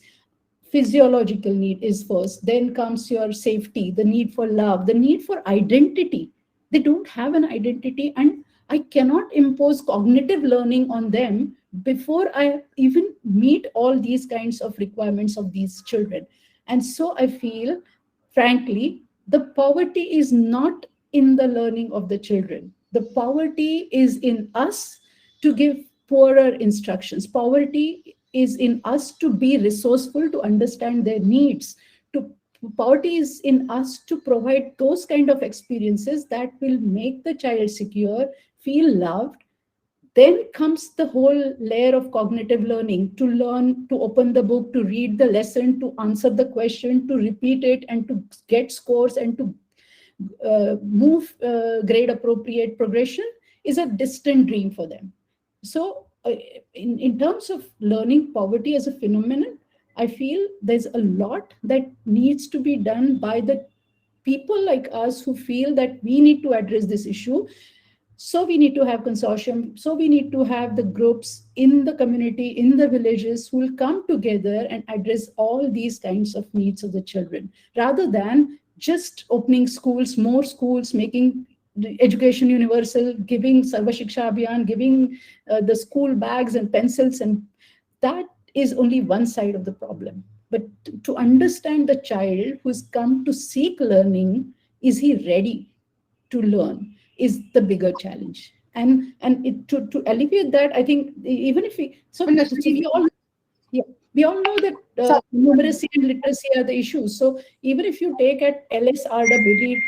physiological need is first. Then comes your safety, the need for love, the need for identity. They don't have an identity, and I cannot impose cognitive learning on them before I even meet all these kinds of requirements of these children. And so I feel, frankly, the poverty is not in the learning of the children. The poverty is in us to give poorer instructions. Poverty is in us to be resourceful, to understand their needs. To Poverty is in us to provide those kind of experiences that will make the child secure, feel loved. Then comes the whole layer of cognitive learning, to learn, to open the book, to read the lesson, to answer the question, to repeat it, and to get scores, and to move grade appropriate progression is a distant dream for them. So in terms of learning poverty as a phenomenon, I feel there's a lot that needs to be done by the people like us who feel that we need to address this issue. So we need to have consortium, so we need to have the groups in the community, in the villages, who will come together and address all these kinds of needs of the children, rather than just opening schools, more schools, making the education universal, giving Sarva Shiksha Abhiyan, giving the school bags and pencils, and that is only one side of the problem. But to understand the child who's come to seek learning, is he ready to learn, is the bigger challenge. To alleviate that, I think even if we, so we all, yeah, we all know that numeracy and literacy are the issues. So even if you take at LSRW,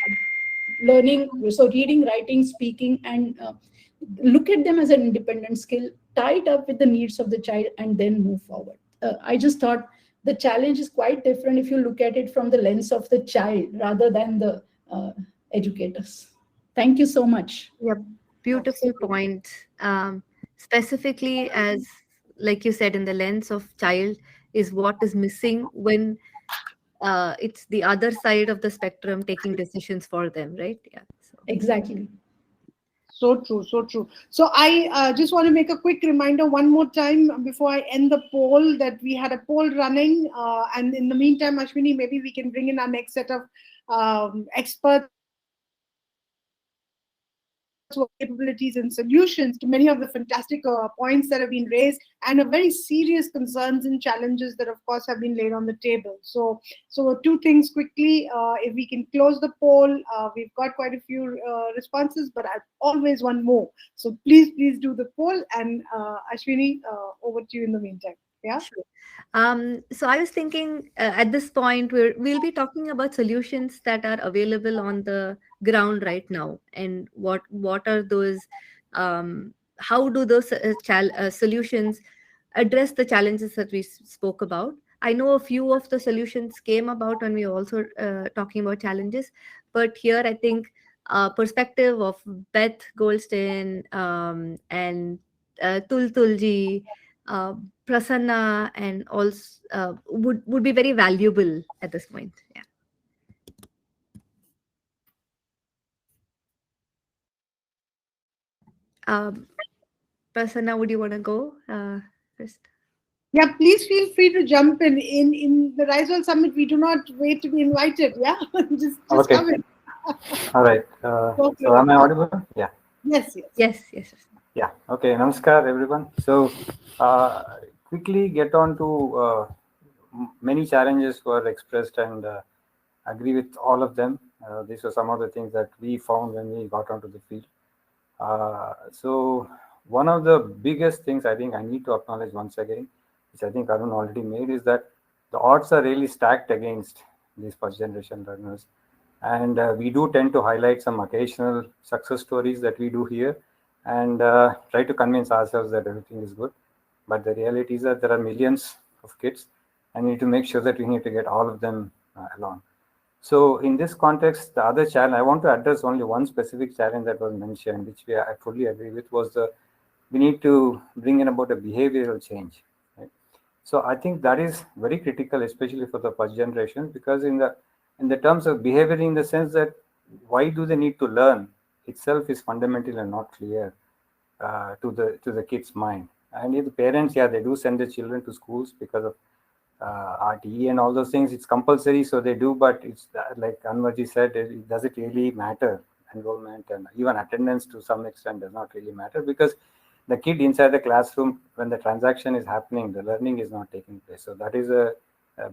learning, so reading, writing, speaking, and look at them as an independent skill, tie it up with the needs of the child, and then move forward. I just thought the challenge is quite different if you look at it from the lens of the child rather than the educators. Thank you so much. Yep, beautiful point. Specifically, as like you said, in the lens of child is what is missing when it's the other side of the spectrum taking decisions for them, right? Yeah. So. Exactly. So true, so true. So I just want to make a quick reminder one more time before I end the poll, that we had a poll running. And in the meantime, Ashwini, maybe we can bring in our next set of experts capabilities and solutions to many of the fantastic points that have been raised, and a very serious concerns and challenges that of course have been laid on the table. So two things quickly, if we can close the poll. We've got quite a few responses, but I always want more, so please do the poll. And Ashwini, over to you in the meantime. Yeah, sure. So I was thinking at this point we'll be talking about solutions that are available on the ground right now, and what are those, how do those solutions address the challenges that we spoke about. I know a few of the solutions came about when we were also talking about challenges, but here I think perspective of Beth Goldstein and Tulji, Prasanna, and also would be very valuable at this point. Yeah. Prasanna, would you want to go first? Yeah, please feel free to jump in. In the Rise World Summit, we do not wait to be invited. Yeah, just okay. Come in. All right. So am I audible? Yeah. Yes. Yeah. Okay. Namaskar, everyone. So quickly get on to many challenges were expressed, and agree with all of them. These were some of the things that we found when we got onto the field. So one of the biggest things I think I need to acknowledge once again, which I think Arun already made, is that the odds are really stacked against these first generation learners. And we do tend to highlight some occasional success stories that we do here, and try to convince ourselves that everything is good. But the reality is that there are millions of kids, and we need to make sure that we need to get all of them along. So in this context, the other challenge, I want to address only one specific challenge that was mentioned, which I fully agree with, was we need to bring in about a behavioral change. Right? So I think that is very critical, especially for the first generation, because in the terms of behavior, in the sense that why do they need to learn itself is fundamental and not clear to the kid's mind. And if the parents, yeah, they do send their children to schools because of RTE and all those things. It's compulsory, so they do. But it's like Anwarji said, does it really matter? Enrollment and even attendance to some extent does not really matter, because the kid inside the classroom, when the transaction is happening, the learning is not taking place. So that is a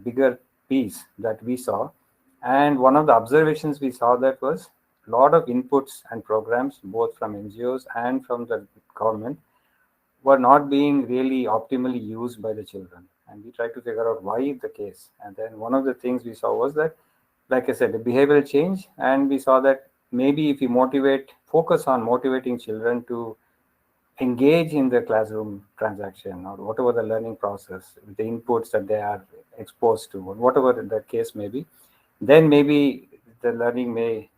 bigger piece that we saw. And one of the observations we saw that was lot of inputs and programs, both from NGOs and from the government, were not being really optimally used by the children. And we tried to figure out why is the case. And then one of the things we saw was that, like I said, the behavioral change. And we saw that maybe if we focus on motivating children to engage in the classroom transaction or whatever the learning process, the inputs that they are exposed to, or whatever the case may be, then maybe the learning may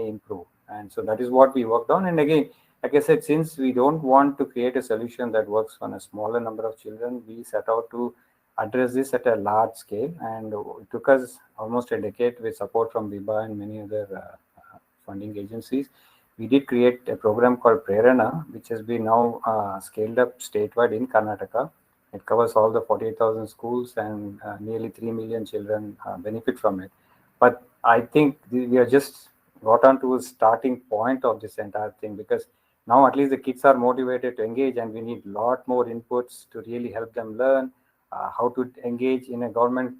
improve. And so that is what we worked on. And again, like I said, since we don't want to create a solution that works on a smaller number of children, we set out to address this at a large scale. And it took us almost a decade with support from Vibha and many other funding agencies. We did create a program called Prerana, which has been now scaled up statewide in Karnataka. It covers all the 48,000 schools, and nearly 3 million children benefit from it. But I think we are just got on to a starting point of this entire thing, because now at least the kids are motivated to engage, and we need a lot more inputs to really help them learn how to engage in a government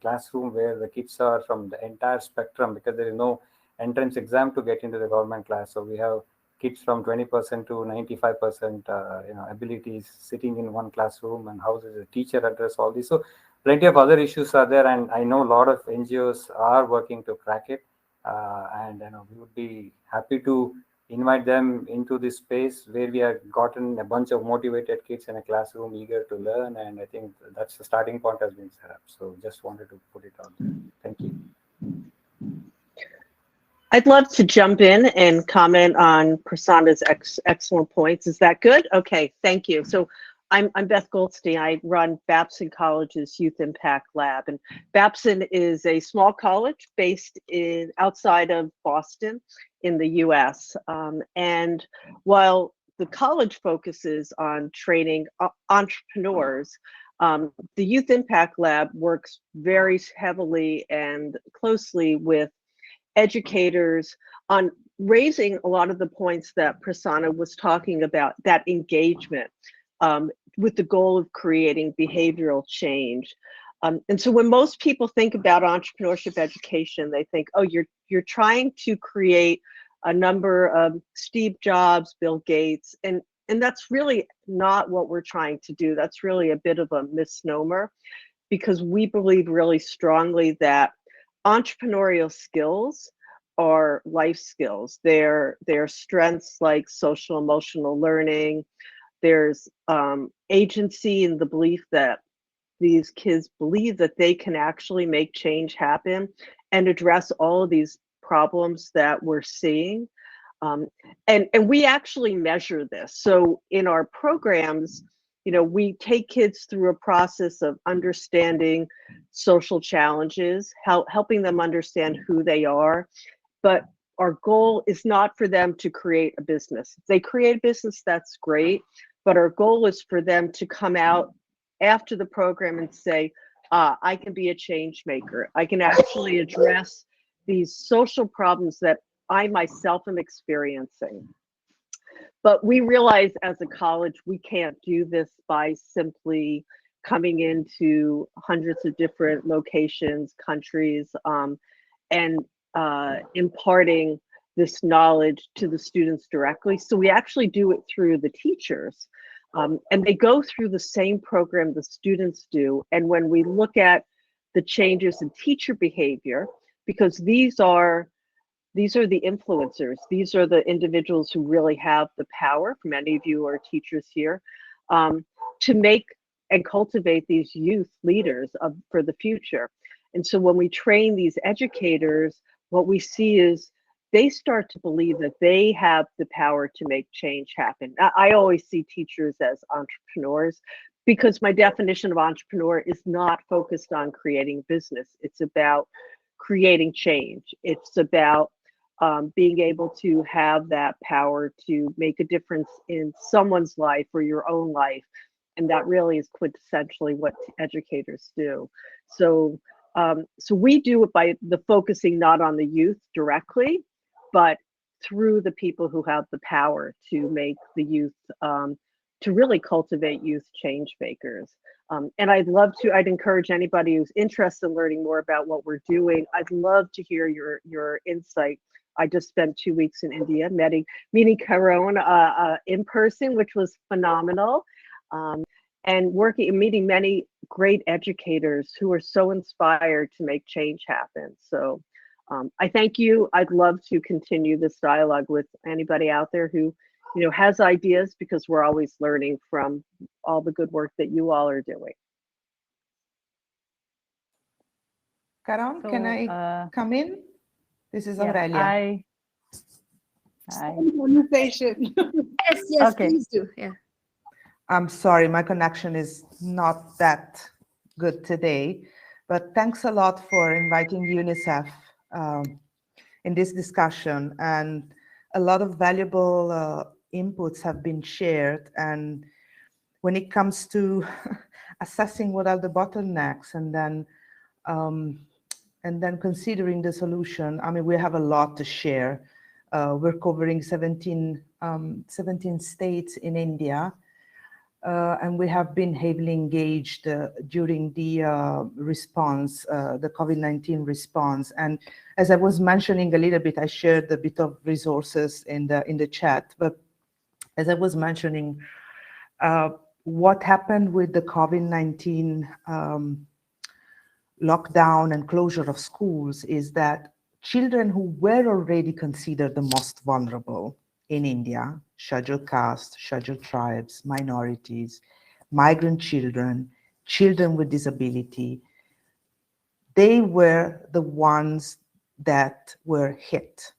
classroom where the kids are from the entire spectrum, because there is no entrance exam to get into the government class. So we have kids from 20% to 95% abilities sitting in one classroom, and how does the teacher address all this? So plenty of other issues are there, and I know a lot of NGOs are working to crack it, and we would be happy to invite them into this space where we have gotten a bunch of motivated kids in a classroom eager to learn, and I think that's the starting point has been set up. So just wanted to put it out there. Thank you. I'd love to jump in and comment on Prasanna's excellent points. Is that good? Okay, thank you. So I'm Beth Goldstein. I run Babson College's Youth Impact Lab. And Babson is a small college based outside of Boston in the US. And while the college focuses on training entrepreneurs, the Youth Impact Lab works very heavily and closely with educators on raising a lot of the points that Prasanna was talking about, that engagement with the goal of creating behavioral change. And so when most people think about entrepreneurship education, they think, oh, you're trying to create a number of Steve Jobs, Bill Gates, and that's really not what we're trying to do. That's really a bit of a misnomer, because we believe really strongly that entrepreneurial skills are life skills. They're strengths like social emotional learning. There's agency in the belief that these kids believe that they can actually make change happen and address all of these problems that we're seeing. And we actually measure this. So in our programs, we take kids through a process of understanding social challenges, helping them understand who they are. But our goal is not for them to create a business. If they create a business, that's great. But our goal is for them to come out after the program and say, I can be a change maker. I can actually address these social problems that I myself am experiencing. But we realize as a college, we can't do this by simply coming into hundreds of different locations, countries, and imparting this knowledge to the students directly. So we actually do it through the teachers. And they go through the same program the students do. And when we look at the changes in teacher behavior, because these are the influencers. These are the individuals who really have the power. Many of you are teachers here, to make and cultivate these youth leaders for the future. And so when we train these educators, what we see is they start to believe that they have the power to make change happen. I always see teachers as entrepreneurs, because my definition of entrepreneur is not focused on creating business. It's about creating change. It's about being able to have that power to make a difference in someone's life or your own life. And that really is quintessentially what educators do. So we do it by the focusing not on the youth directly, but through the people who have the power to make the youth, to really cultivate youth change makers. And I'd encourage anybody who's interested in learning more about what we're doing. I'd love to hear your insight I just spent 2 weeks in India meeting Karan in person, which was phenomenal. And meeting many great educators who are so inspired to make change happen. So I thank you. I'd love to continue this dialogue with anybody out there who, has ideas, because we're always learning from all the good work that you all are doing. Karan, can I come in? This is Yes, Aurelia. Hi. Conversation. Yes, Okay. please do. Yeah. I'm sorry, my connection is not that good today, but thanks a lot for inviting UNICEF in this discussion, and a lot of valuable inputs have been shared. And when it comes to assessing what are the bottlenecks and then considering the solution, I mean, we have a lot to share. We're covering 17 states in India. And we have been heavily engaged during the response, the COVID-19 response. And as I was mentioning a little bit, I shared a bit of resources in the chat. But as I was mentioning, what happened with the COVID-19 lockdown and closure of schools is that children who were already considered the most vulnerable in India, scheduled castes, scheduled tribes, minorities, migrant children, children with disability, they were the ones that were hit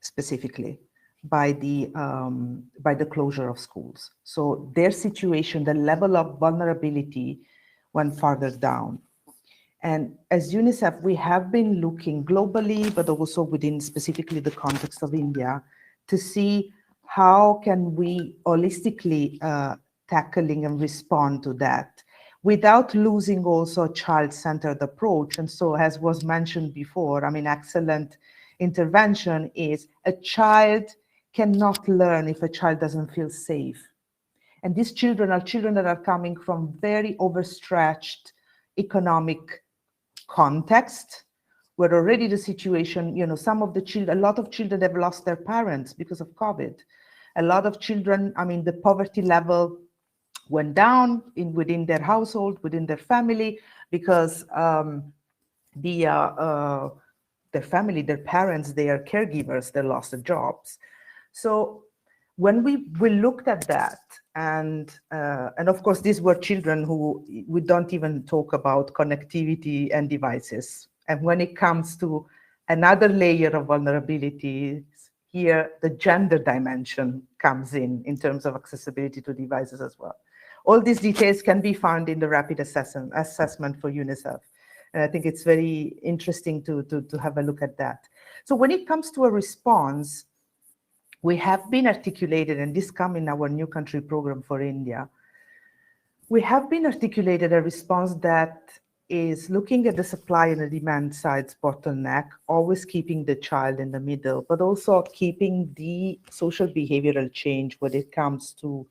specifically by the closure of schools. So their situation, the level of vulnerability went farther down. And as UNICEF, we have been looking globally, but also within specifically the context of India, to see how can we holistically tackling and respond to that without losing also a child-centered approach. And so, as was mentioned before, I mean, excellent intervention is a child cannot learn if a child doesn't feel safe. And these children are children that are coming from very overstretched economic context, where already the situation, some of the children, a lot of children have lost their parents because of COVID. A lot of children, I mean, the poverty level went down within their household, within their family, because their family, their parents, their caregivers, they lost their jobs. So when we looked at that, and of course, these were children who we don't even talk about connectivity and devices. And when it comes to another layer of vulnerability, here the gender dimension comes in terms of accessibility to devices as well. All these details can be found in the rapid assessment for UNICEF. And I think it's very interesting to have a look at that. So when it comes to a response, we have been articulated, and this comes in our new country program for India, we have been articulated a response that is looking at the supply and the demand side's bottleneck, always keeping the child in the middle, but also keeping the social behavioral change when it comes to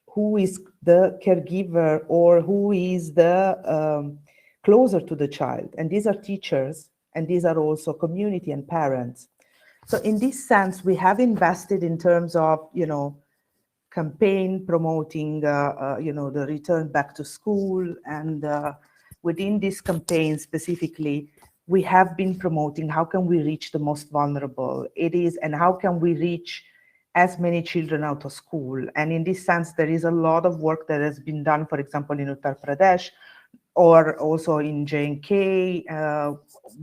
who is the caregiver or who is the closer to the child. And these are teachers, and these are also community and parents. So in this sense, we have invested in terms of, campaign promoting, the return back to school. And within this campaign specifically, we have been promoting how can we reach the most vulnerable it is, and how can we reach as many children out of school. And in this sense, there is a lot of work that has been done, for example, in Uttar Pradesh, or also in J&K.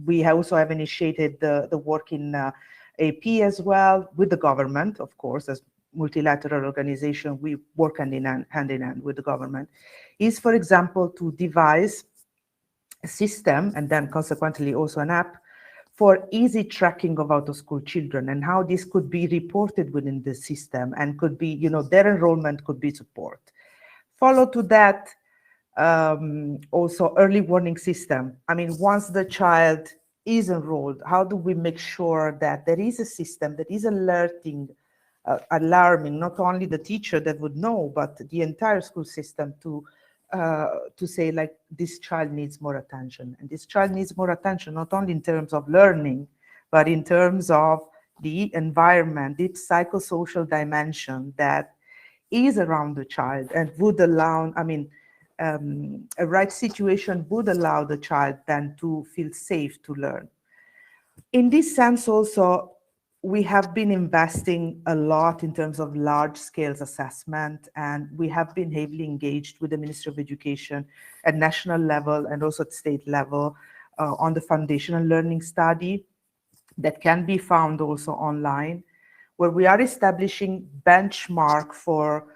We also have initiated the work in AP as well, with the government, of course, as multilateral organization, we work hand in hand with the government, is, for example, to devise a system, and then consequently also an app, for easy tracking of out-of-school children, and how this could be reported within the system, and could be, their enrollment could be support. Follow to that, also early warning system. I mean, once the child is enrolled, how do we make sure that there is a system that is alerting, alarming not only the teacher that would know, but the entire school system to say, like, this child needs more attention. And this child needs more attention, not only in terms of learning, but in terms of the environment, the psychosocial dimension that is around the child and would allow, a right situation would allow the child then to feel safe to learn. In this sense also, we have been investing a lot in terms of large scale assessment, and we have been heavily engaged with the Ministry of Education at national level and also at state level on the foundational learning study that can be found also online, where we are establishing benchmark for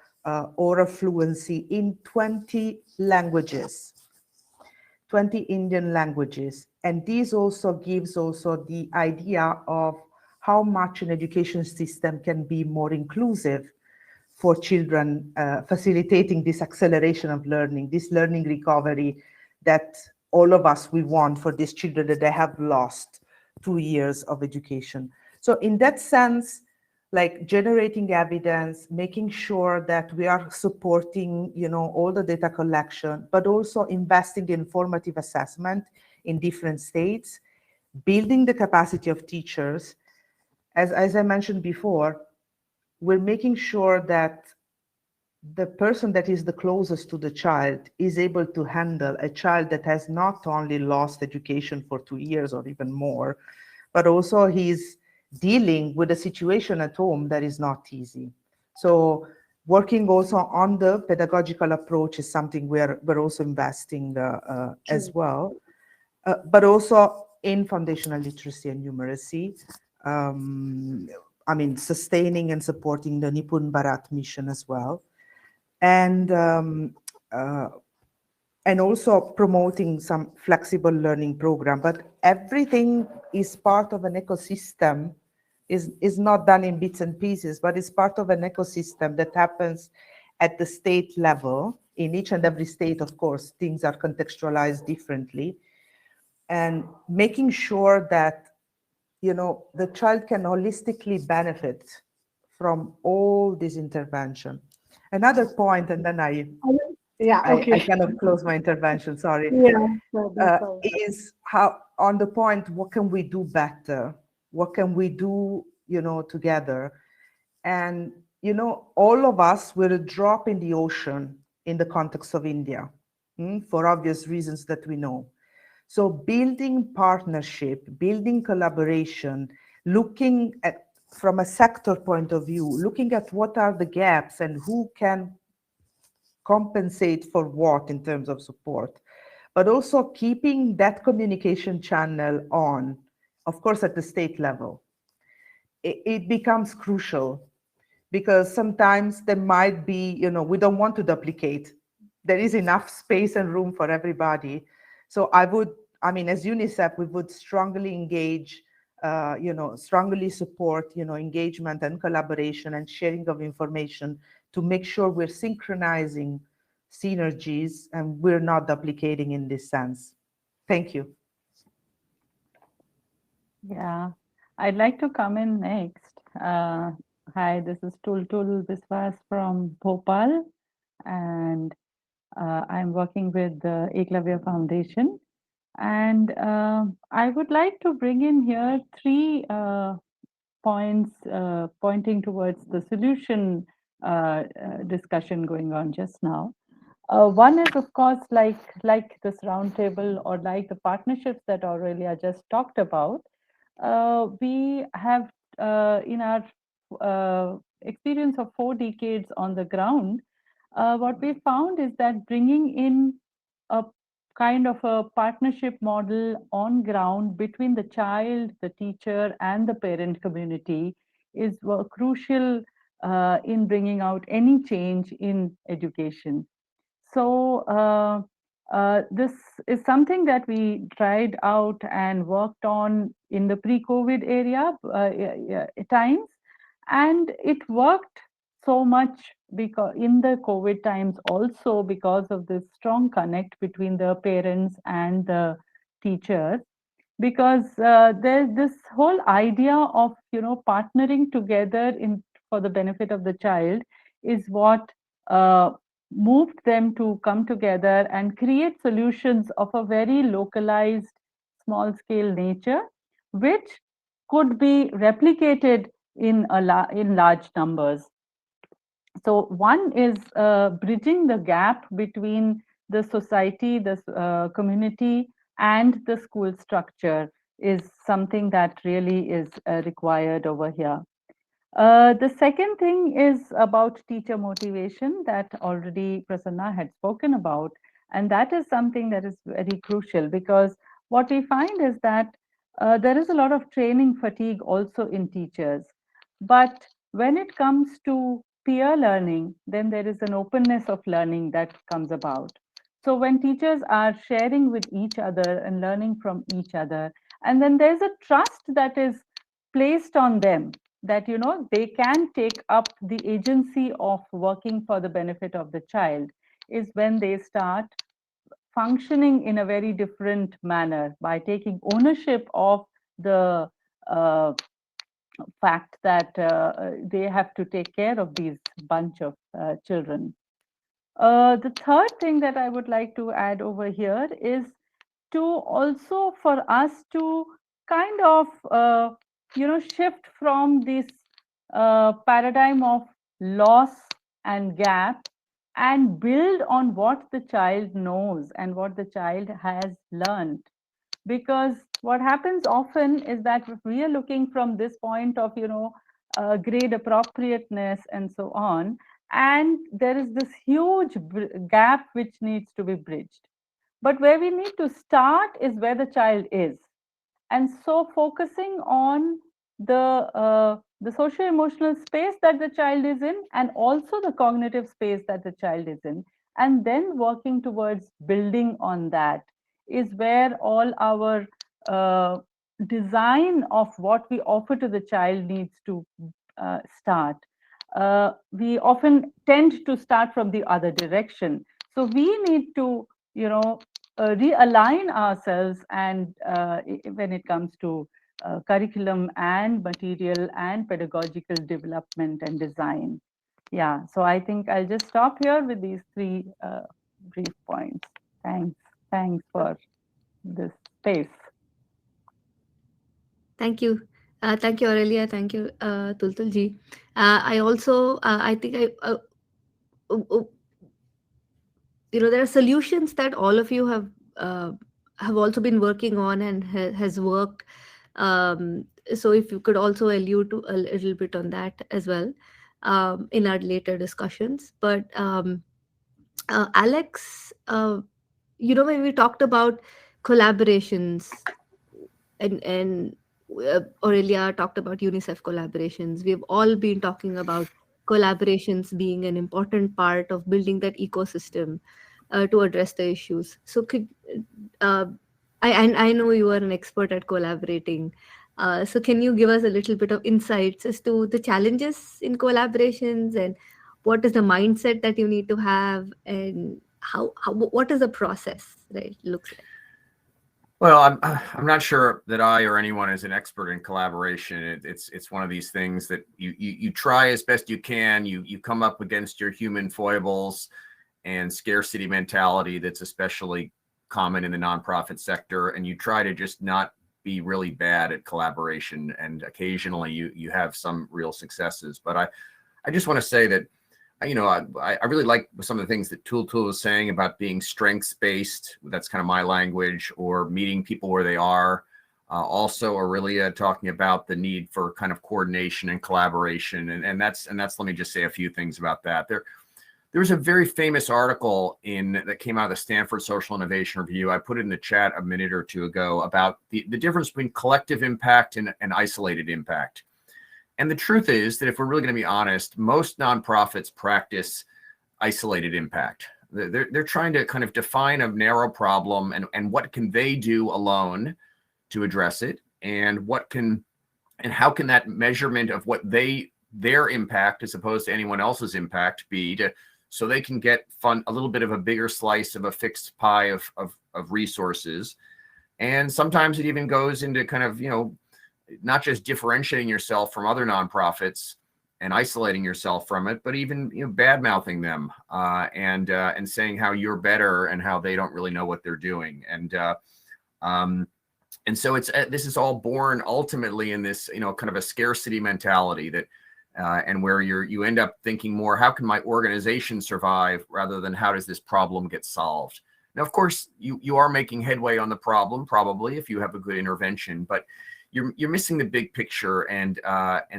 oral fluency in 20 languages, 20 Indian languages. And this also gives also the idea of how much an education system can be more inclusive for children, facilitating this acceleration of learning, this learning recovery that all of us, we want for these children that they have lost 2 years of education. So in that sense, like generating evidence, making sure that we are supporting, all the data collection, but also investing in formative assessment in different states, building the capacity of teachers. As I mentioned before, we're making sure that the person that is the closest to the child is able to handle a child that has not only lost education for 2 years or even more, but also he's dealing with a situation at home that is not easy. So working also on the pedagogical approach is something we're also investing as well, but also in foundational literacy and numeracy. Sustaining and supporting the Nipun Bharat mission as well. And also promoting some flexible learning program, but everything is part of an ecosystem, is not done in bits and pieces, but it's part of an ecosystem that happens at the state level. In each and every state, of course, things are contextualized differently, and making sure that the child can holistically benefit from all this intervention. Another point, and then I cannot close my intervention, sorry. Is how, on the point, what can we do better? What can we do, together? And, all of us, we're a drop in the ocean in the context of India, for obvious reasons that we know. So building partnership, building collaboration, looking at, from a sector point of view, looking at what are the gaps and who can compensate for what in terms of support, but also keeping that communication channel on, of course, at the state level. It becomes crucial because sometimes there might be, we don't want to duplicate. There is enough space and room for everybody. So as UNICEF, we would strongly engage, strongly support, engagement and collaboration and sharing of information to make sure we're synchronizing synergies and we're not duplicating in this sense. Thank you. Yeah, I'd like to come in next. Hi, this is Tultul Biswas from Bhopal, and I'm working with the Eklavya Foundation. And I would like to bring in here three points pointing towards the solution discussion going on just now. One is, of course, like this roundtable or like the partnerships that Aurelia just talked about. We have, in our experience of 4 decades on the ground, what we found is that bringing in a kind of a partnership model on ground between the child, the teacher, and the parent community is crucial in bringing out any change in education. So this is something that we tried out and worked on in the pre-COVID times, and it worked so much because in the COVID times also because of this strong connect between the parents and the teachers, because there's this whole idea of partnering together for the benefit of the child is what moved them to come together and create solutions of a very localized, small scale nature, which could be replicated in large numbers. So one is bridging the gap between the society, the community, and the school structure is something that really is required over here. The second thing is about teacher motivation that already Prasanna had spoken about. And that is something that is very crucial, because what we find is that there is a lot of training fatigue also in teachers. But when it comes to peer learning, then there is an openness of learning that comes about. So when teachers are sharing with each other and learning from each other, and then there's a trust that is placed on them, that they can take up the agency of working for the benefit of the child, is when they start functioning in a very different manner by taking ownership of the fact that they have to take care of these bunch of children. The third thing that I would like to add over here is to also for us to kind of shift from this paradigm of loss and gap and build on what the child knows and what the child has learned. Because what happens often is that if we are looking from this point of grade appropriateness and so on, and there is this huge gap which needs to be bridged. But where we need to start is where the child is. And so focusing on the socio-emotional space that the child is in, and also the cognitive space that the child is in, and then working towards building on that, is where all our design of what we offer to the child needs to start. We often tend to start from the other direction. So we need to, realign ourselves, and when it comes to curriculum and material and pedagogical development and design. Yeah, so I think I'll just stop here with these three brief points. Thanks for this space. Thank you. Thank you, Aurelia. Thank you, Tultulji. I also, I think there are solutions that all of you have also been working on and has worked. So if you could also allude to a little bit on that as well in our later discussions. But Alex, when we talked about collaborations and Aurelia talked about UNICEF collaborations, we've all been talking about collaborations being an important part of building that ecosystem to address the issues. So I know you are an expert at collaborating. So can you give us a little bit of insights as to the challenges in collaborations, and what is the mindset that you need to have, and what is the process, right, looks like? Well, I'm not sure that I or anyone is an expert in collaboration. It's one of these things that you try as best you can. You come up against your human foibles and scarcity mentality that's especially common in the nonprofit sector, and you try to just not be really bad at collaboration. And occasionally you have some real successes. But I just want to say that I really like some of the things that Tultul was saying about being strengths-based. That's kind of my language, or meeting people where they are. Also, Aurelia talking about the need for kind of coordination and collaboration, and that's let me just say a few things about that. There was a very famous article that came out of the Stanford Social Innovation Review. I put it in the chat a minute or two ago about the difference between collective impact and isolated impact. And the truth is that if we're really going to be honest, most nonprofits practice isolated impact. They're trying to kind of define a narrow problem and what can they do alone to address it, and how can that measurement of what their impact as opposed to anyone else's impact be, so they can get a little bit of a bigger slice of a fixed pie of resources. And sometimes it even goes into kind of, not just differentiating yourself from other nonprofits and isolating yourself from it, but even bad mouthing them and saying how you're better and how they don't really know what they're doing. And And so this is all born ultimately in this, kind of a scarcity mentality that, and where you end up thinking more, how can my organization survive rather than how does this problem get solved? Now, of course, you are making headway on the problem, probably, if you have a good intervention, but you're missing the big picture. And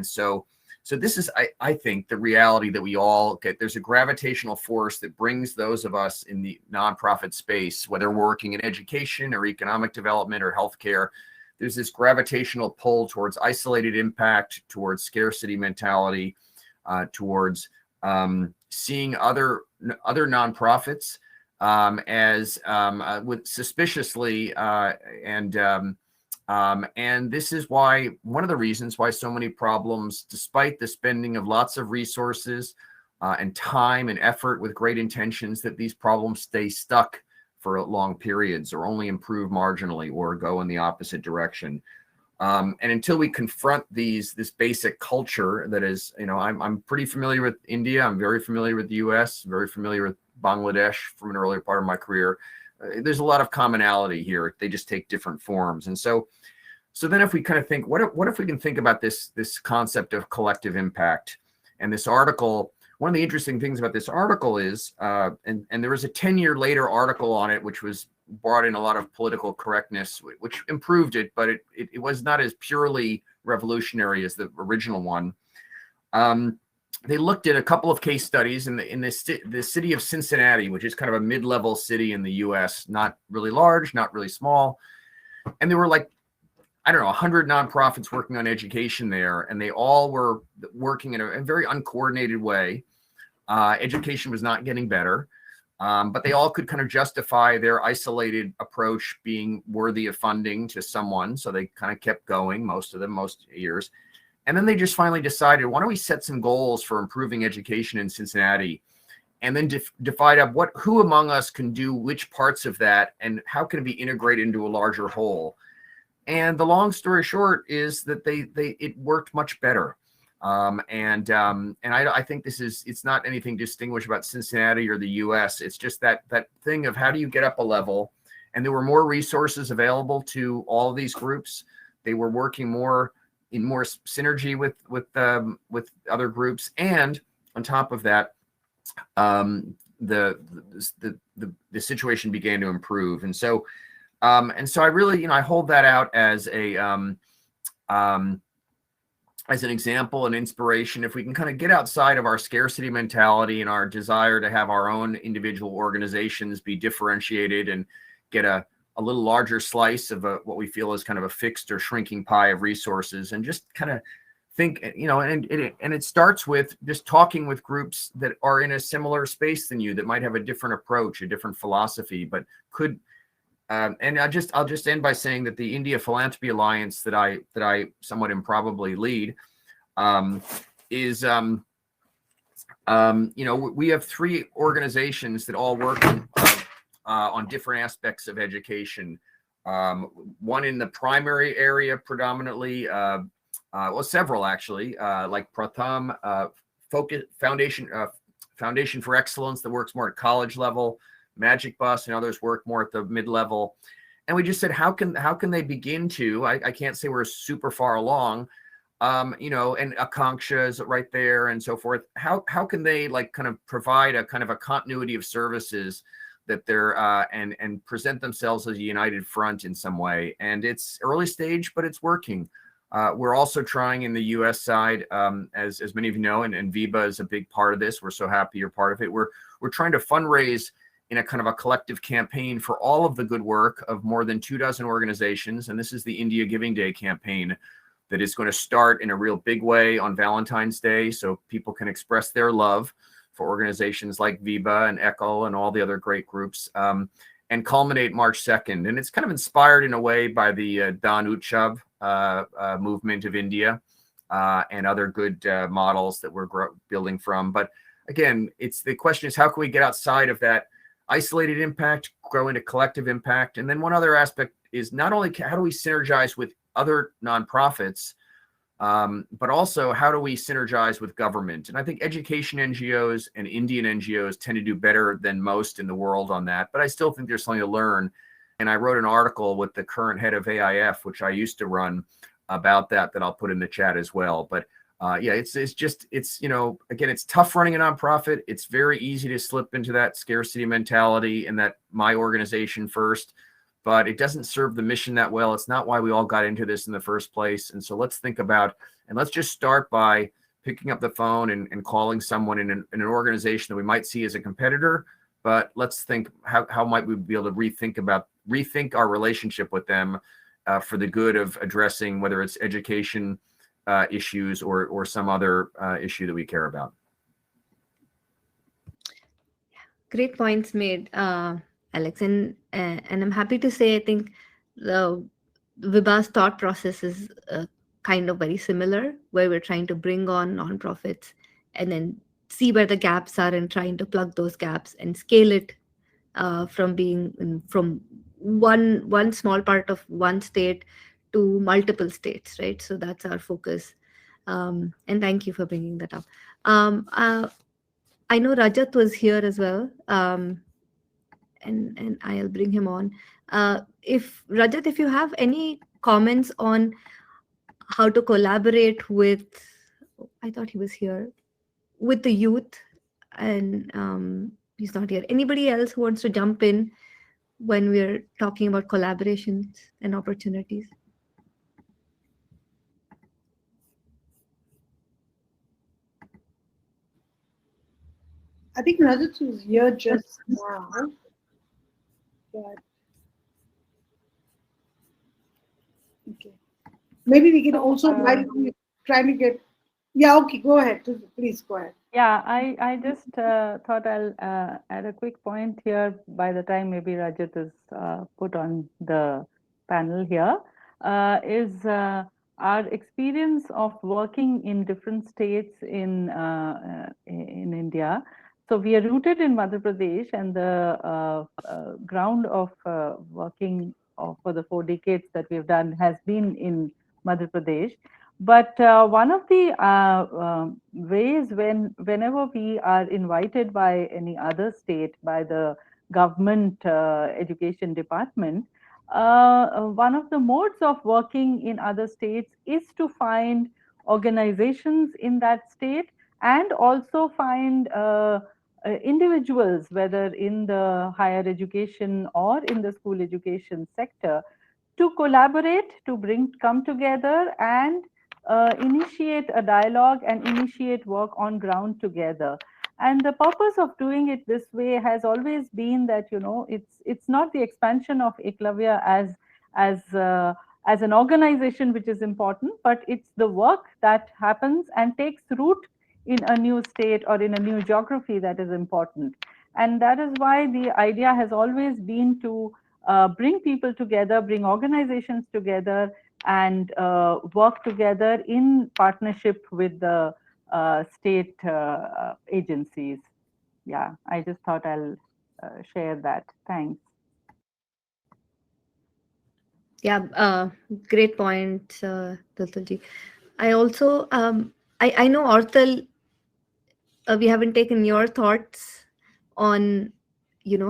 so this is, I think, the reality that we all get. There's a gravitational force that brings those of us in the nonprofit space, whether we're working in education or economic development or healthcare, there's this gravitational pull towards isolated impact, towards scarcity mentality, towards seeing other nonprofits as with suspiciously and this is why one of the reasons why so many problems, despite the spending of lots of resources and time and effort with great intentions, that these problems stay stuck for long periods or only improve marginally or go in the opposite direction. And until we confront this basic culture that is, I'm pretty familiar with India. I'm very familiar with the US, very familiar with Bangladesh from an earlier part of my career. There's a lot of commonality here. They just take different forms. And so then if we kind of think, what if we can think about this concept of collective impact? And this article, one of the interesting things about this article is, and there was a 10-year later article on it, which was brought in a lot of political correctness, which improved it, but it was not as purely revolutionary as the original one. They looked at a couple of case studies in the city of Cincinnati, which is kind of a mid-level city in the US, not really large, not really small. And there were 100 nonprofits working on education there, and they all were working in a very uncoordinated way. Education was not getting better, but they all could kind of justify their isolated approach being worthy of funding to someone. So they kind of kept going, most of them, most years. And then they just finally decided, why don't we set some goals for improving education in Cincinnati, and then divide up who among us can do which parts of that, and how can it be integrated into a larger whole. And the long story short is that it worked much better. And I think it's not anything distinguished about Cincinnati or the US. It's just that thing of how do you get up a level, and there were more resources available to all of these groups. They were working more in more synergy with other groups, and on top of that, the situation began to improve. And so I really, I hold that out as an example and inspiration. If we can kind of get outside of our scarcity mentality and our desire to have our own individual organizations be differentiated and get a little larger slice of what we feel is kind of a fixed or shrinking pie of resources, and just kind of think, and it starts with just talking with groups that are in a similar space than you, that might have a different approach, a different philosophy, but could. And I'll just end by saying that the India Philanthropy Alliance that I somewhat improbably lead is we have 3 organizations that all work on different aspects of education. One in the primary area predominantly, several actually, like Pratham, Foundation for Excellence that works more at college level, Magic Bus and others work more at the mid-level. And we just said, how can they begin to, I can't say we're super far along, and Akanksha is right there and so forth. How can they kind of provide a kind of a continuity of services that they're and present themselves as a united front in some way? And it's early stage, but it's working. We're also trying in the US side, as many of you know, and Vibha is a big part of this. We're so happy you're part of it. We're trying to fundraise in a kind of a collective campaign for all of the good work of more than 24 organizations. And this is the India Giving Day campaign that is going to start in a real big way on Valentine's Day, so people can express their love for organizations like Vibha and ECHO and all the other great groups, and culminate March 2nd. And it's kind of inspired in a way by the Dan Utsav movement of India and other good models that we're building from. But again, the question is, how can we get outside of that isolated impact, grow into collective impact? And then one other aspect is not only how do we synergize with other nonprofits, but also how do we synergize with government? And I think education NGOs and Indian NGOs tend to do better than most in the world on that. But I still think there's something to learn. And I wrote an article with the current head of AIF, which I used to run, about that I'll put in the chat as well. But yeah, it's again, it's tough running a nonprofit. It's very easy to slip into that scarcity mentality and that my organization first, but it doesn't serve the mission that well. It's not why we all got into this in the first place. And so let's think about, and let's just start by picking up the phone and calling someone in an organization that we might see as a competitor. But let's think, how might we be able to rethink our relationship with them for the good of addressing whether it's education issues or some other issue that we care about. Great points made, Alex, and I'm happy to say I think the Vibha's thought process is kind of very similar, where we're trying to bring on nonprofits and then see where the gaps are and trying to plug those gaps and scale it from one small part of one state to multiple states, right? So that's our focus. And thank you for bringing that up. I know Rajat was here as well, and I'll bring him on. If Rajat, if you have any comments on how to collaborate with, I thought he was here, with the youth, and he's not here. Anybody else who wants to jump in when we're talking about collaborations and opportunities? I think Rajat was here just now. But okay.Maybe we can also while we're trying to get. Yeah, okay, go ahead. Please go ahead. Yeah, I just thought I'll add a quick point here by the time maybe Rajat is put on the panel here, is our experience of working in different states in India. So we are rooted in Madhya Pradesh, and the ground of working for the 4 decades that we've done has been in Madhya Pradesh. But one of the ways whenever we are invited by any other state, by the government education department, one of the modes of working in other states is to find organizations in that state and also find individuals, whether in the higher education or in the school education sector, to collaborate, to come together and initiate a dialogue and initiate work on ground together. And the purpose of doing it this way has always been that, it's not the expansion of Eklavya as an organization which is important, but it's the work that happens and takes root in a new state or in a new geography that is important. And that is why the idea has always been to bring people together, bring organizations together, and work together in partnership with the state agencies. Yeah, I just thought I'll share that. Thanks. Yeah, great point, Tultulji. I also, I know, Ortal, we haven't taken your thoughts on,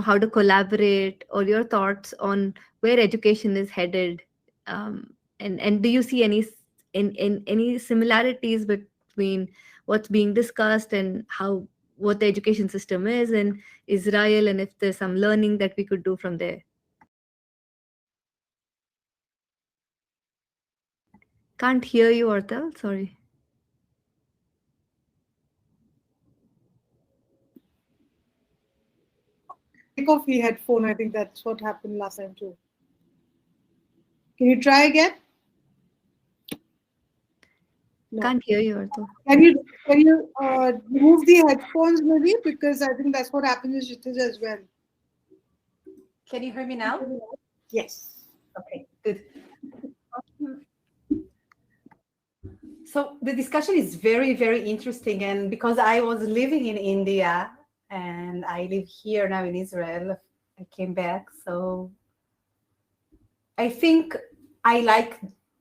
how to collaborate, or your thoughts on where education is headed. And do you see any similarities between what's being discussed and what the education system is in Israel, and if there's some learning that we could do from there? Can't hear you, Ortal. Sorry. Take off the headphone. I think that's what happened last time too. Can you try again? No. Can't hear you, Ortal. Can you remove the headphones maybe, because I think that's what happens with Kshitij as well. Can you hear me now? Yes. Okay, good. So the discussion is very, very interesting, and because I was living in India and I live here now in Israel, I came back. So I think I like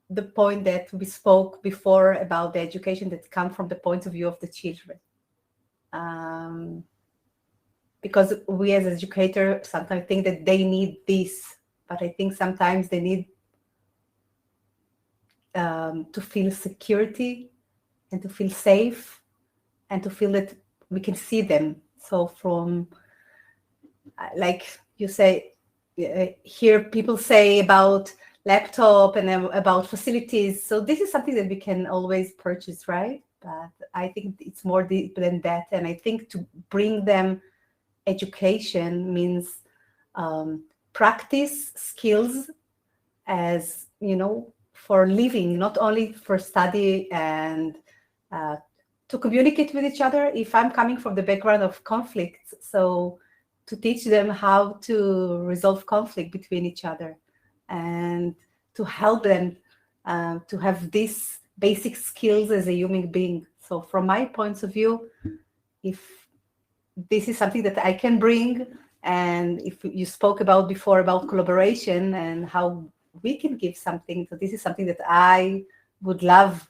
the point that we spoke before about the education that comes from the point of view of the children. Because we as educators sometimes think that they need this but I think sometimes they need to feel security and to feel safe and to feel that we can see them. So from, like you say, hear people say about laptop and about facilities. So this is something that we can always purchase, right? But I think it's more deep than that. And I think to bring them education means practice skills as, for living, not only for study and to communicate with each other. If I'm coming from the background of conflict, so to teach them how to resolve conflict between each other and to help them to have these basic skills as a human being. So from my point of view, if this is something that I can bring, and if you spoke about before about collaboration and how we can give something, so this is something that I would love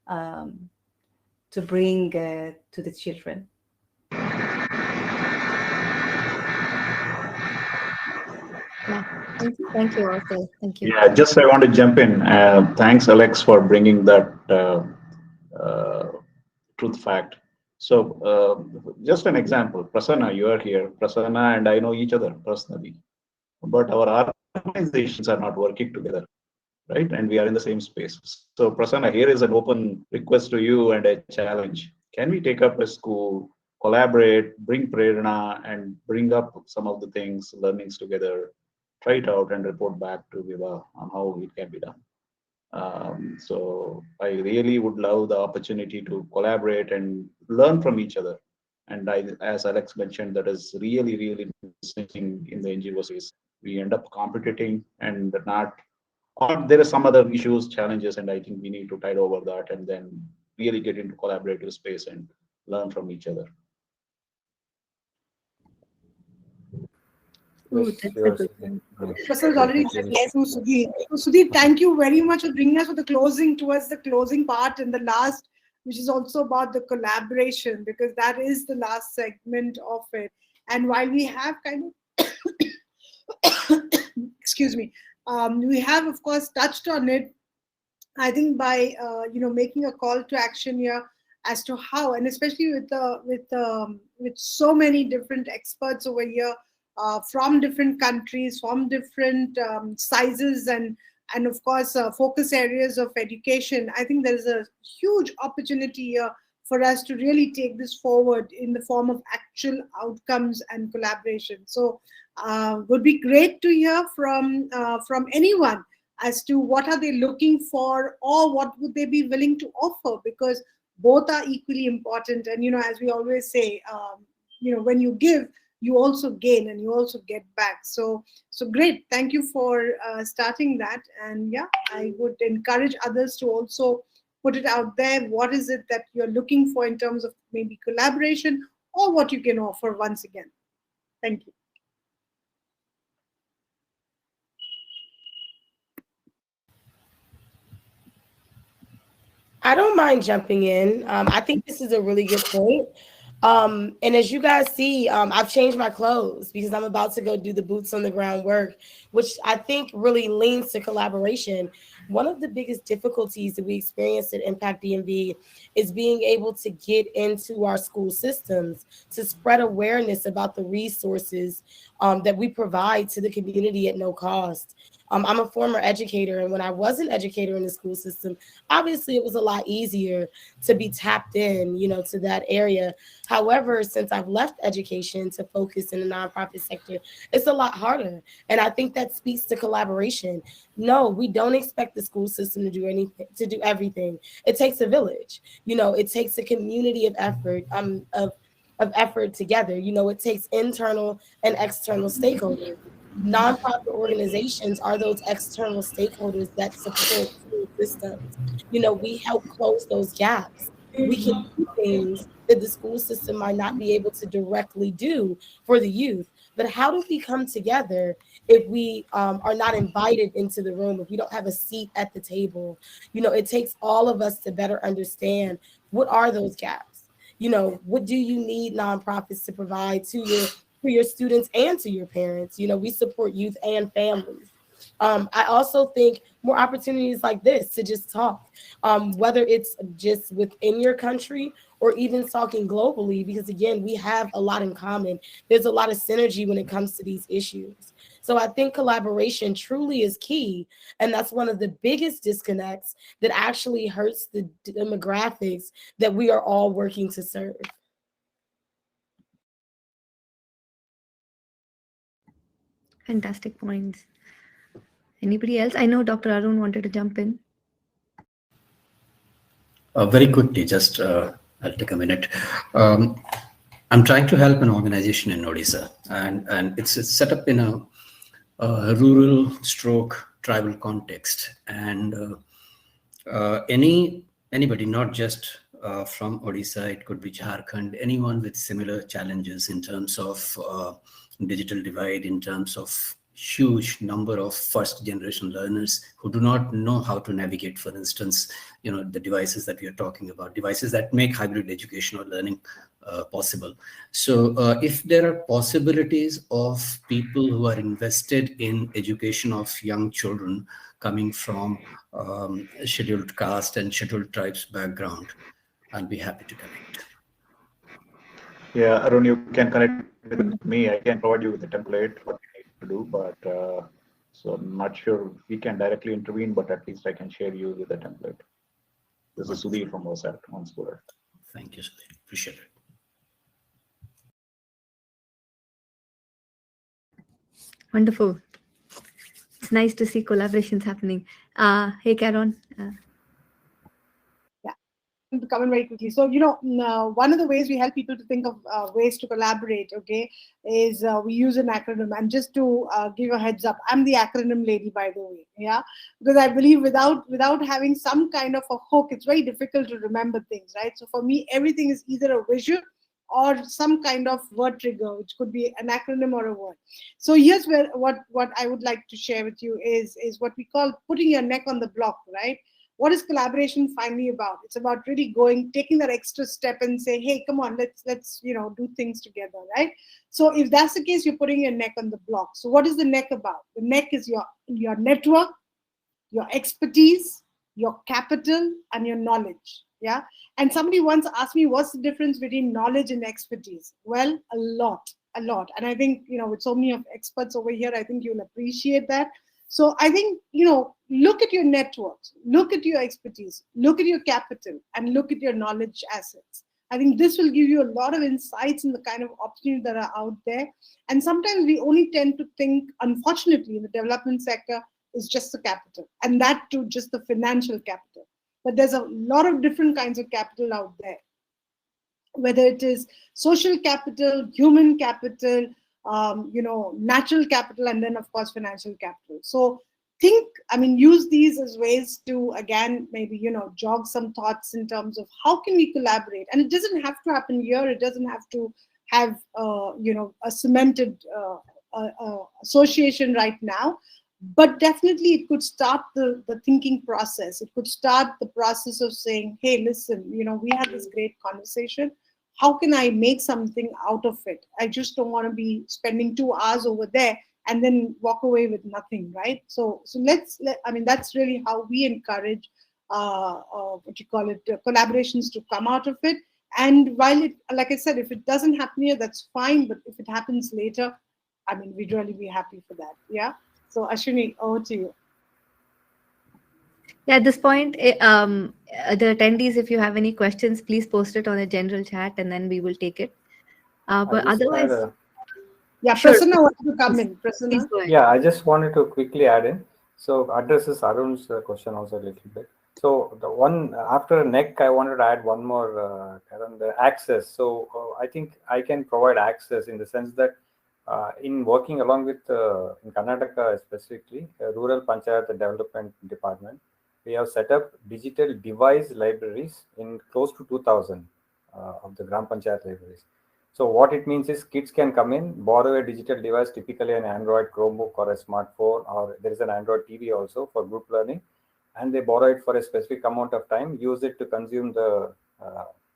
to bring to the children. Thank you also. Thank you. Yeah, just I want to jump in. Thanks, Alex, for bringing that truth fact. So, just an example. Prasanna, you are here. Prasanna and I know each other personally, but our organizations are not working together, right? And we are in the same space. So, Prasanna, here is an open request to you and a challenge. Can we take up a school, collaborate, bring Prerna, and bring up some of the things, learnings together, try it out, and report back to Vibha on how it can be done? So I really would love the opportunity to collaborate and learn from each other. And as Alex mentioned, that is really, really missing in the NGO space. We end up competing and not, or there are some other issues, challenges, and I think we need to tide over that and then really get into collaborative space and learn from each other. Ooh, that's a good one. Prasad has already said yes to Sudhir. So Sudhir, thank you very much for bringing us towards the closing part and the last, which is also about the collaboration, because that is the last segment of it. And while we have kind of, excuse me, we have of course touched on it. I think by making a call to action here as to how, and especially with so many different experts over here from different countries, from different sizes, and of course focus areas of education. I think there is a huge opportunity here for us to really take this forward in the form of actual outcomes and collaboration. So would be great to hear from anyone as to what are they looking for, or what would they be willing to offer, because both are equally important. And as we always say, when you give, you also gain and you also get back. So great, thank you for starting that. And yeah, I would encourage others to also put it out there. What is it that you're looking for in terms of maybe collaboration, or what you can offer once again? Thank you. I don't mind jumping in. I think this is a really good point. And as you guys see, I've changed my clothes because I'm about to go do the boots on the ground work, which I think really leans to collaboration. One of the biggest difficulties that we experience at Impact DMV is being able to get into our school systems to spread awareness about the resources that we provide to the community at no cost. I'm a former educator, and when I was an educator in the school system, obviously it was a lot easier to be tapped in, to that area. However, since I've left education to focus in the nonprofit sector, it's a lot harder. And I think that speaks to collaboration. No, we don't expect the school system to do anything, to do everything. It takes a village. It takes a community of effort, of effort together. It takes internal and external stakeholders. Nonprofit organizations are those external stakeholders that support school systems. We help close those gaps. We can do things that the school system might not be able to directly do for the youth. But how do we come together if we are not invited into the room, if we don't have a seat at the table? It takes all of us to better understand what are those gaps. What do you need nonprofits to provide to your students and to your parents? We support youth and families. I also think more opportunities like this to just talk, whether it's just within your country or even talking globally, because again, we have a lot in common. There's a lot of synergy when it comes to these issues. So I think collaboration truly is key. And that's one of the biggest disconnects that actually hurts the demographics that we are all working to serve. Fantastic points. Anybody else? I know Dr. Arun wanted to jump in. Very quickly, just I'll take a minute. I'm trying to help an organization in Odisha, and it's set up in a rural stroke tribal context. And anybody, not just from Odisha, it could be Jharkhand, anyone with similar challenges in terms of digital divide, in terms of huge number of first generation learners who do not know how to navigate, for instance, the devices that we are talking about, devices that make hybrid education or learning possible. So if there are possibilities of people who are invested in education of young children coming from scheduled caste and scheduled tribes background, I'll be happy to connect. Yeah, Arun, you can connect with me. I can provide you with the template what you need to do, but so I'm not sure we can directly intervene, but at least I can share you with the template. This is Sudhir from OSAT on Schooler. Thank you, Sudhir. Appreciate it. Wonderful. It's nice to see collaborations happening. Hey, Karen. To come in very quickly. So, one of the ways we help people to think of ways to collaborate, okay, is we use an acronym. And just to give a heads up, I'm the acronym lady, by the way, yeah, because I believe without having some kind of a hook, it's very difficult to remember things, right? So for me, everything is either a visual or some kind of word trigger, which could be an acronym or a word. So here's where what I would like to share with you is what we call putting your neck on the block, right? What is collaboration finally about? It's about really taking that extra step and say, hey, come on, let's do things together, right? So if that's the case, you're putting your neck on the block. So what is the neck about? The neck is your network, your expertise, your capital, and your knowledge. Yeah. And somebody once asked me, what's the difference between knowledge and expertise? Well, a lot. And I think, with so many of experts over here, I think you'll appreciate that. So I think, look at your networks, look at your expertise, look at your capital, and look at your knowledge assets. I think this will give you a lot of insights in the kind of opportunities that are out there. And sometimes we only tend to think, unfortunately, in the development sector, is just the capital, and that too, just the financial capital. But there's a lot of different kinds of capital out there, whether it is social capital, human capital, natural capital, and then of course financial capital. So use these as ways to, again, maybe jog some thoughts in terms of how can we collaborate. And it doesn't have to happen here. It doesn't have to have a cemented association right now. But definitely it could start the thinking process. It could start the process of saying, hey, listen, we had this great conversation. How can I make something out of it? I just don't want to be spending 2 hours over there and then walk away with nothing, right? So that's really how we encourage collaborations to come out of it. And while it, like I said, if it doesn't happen here, that's fine. But if it happens later, we'd really be happy for that. Yeah. So Ashwini, over to you. Yeah, at this point, the attendees, if you have any questions, please post it on a general chat and then we will take it. But otherwise, sure. Prasanna wants to come in. Prasanna? Yeah, I just wanted to quickly add in. So addresses Arun's question also a little bit. So the one after neck, I wanted to add one more, Karan, the access. So I think I can provide access in the sense that in working along with in Karnataka specifically, Rural Panchayat Development Department, we have set up digital device libraries in close to 2,000 of the Gram Panchayat libraries. So what it means is kids can come in, borrow a digital device, typically an Android Chromebook or a smartphone, or there is an Android TV also for group learning, and they borrow it for a specific amount of time, use it to consume the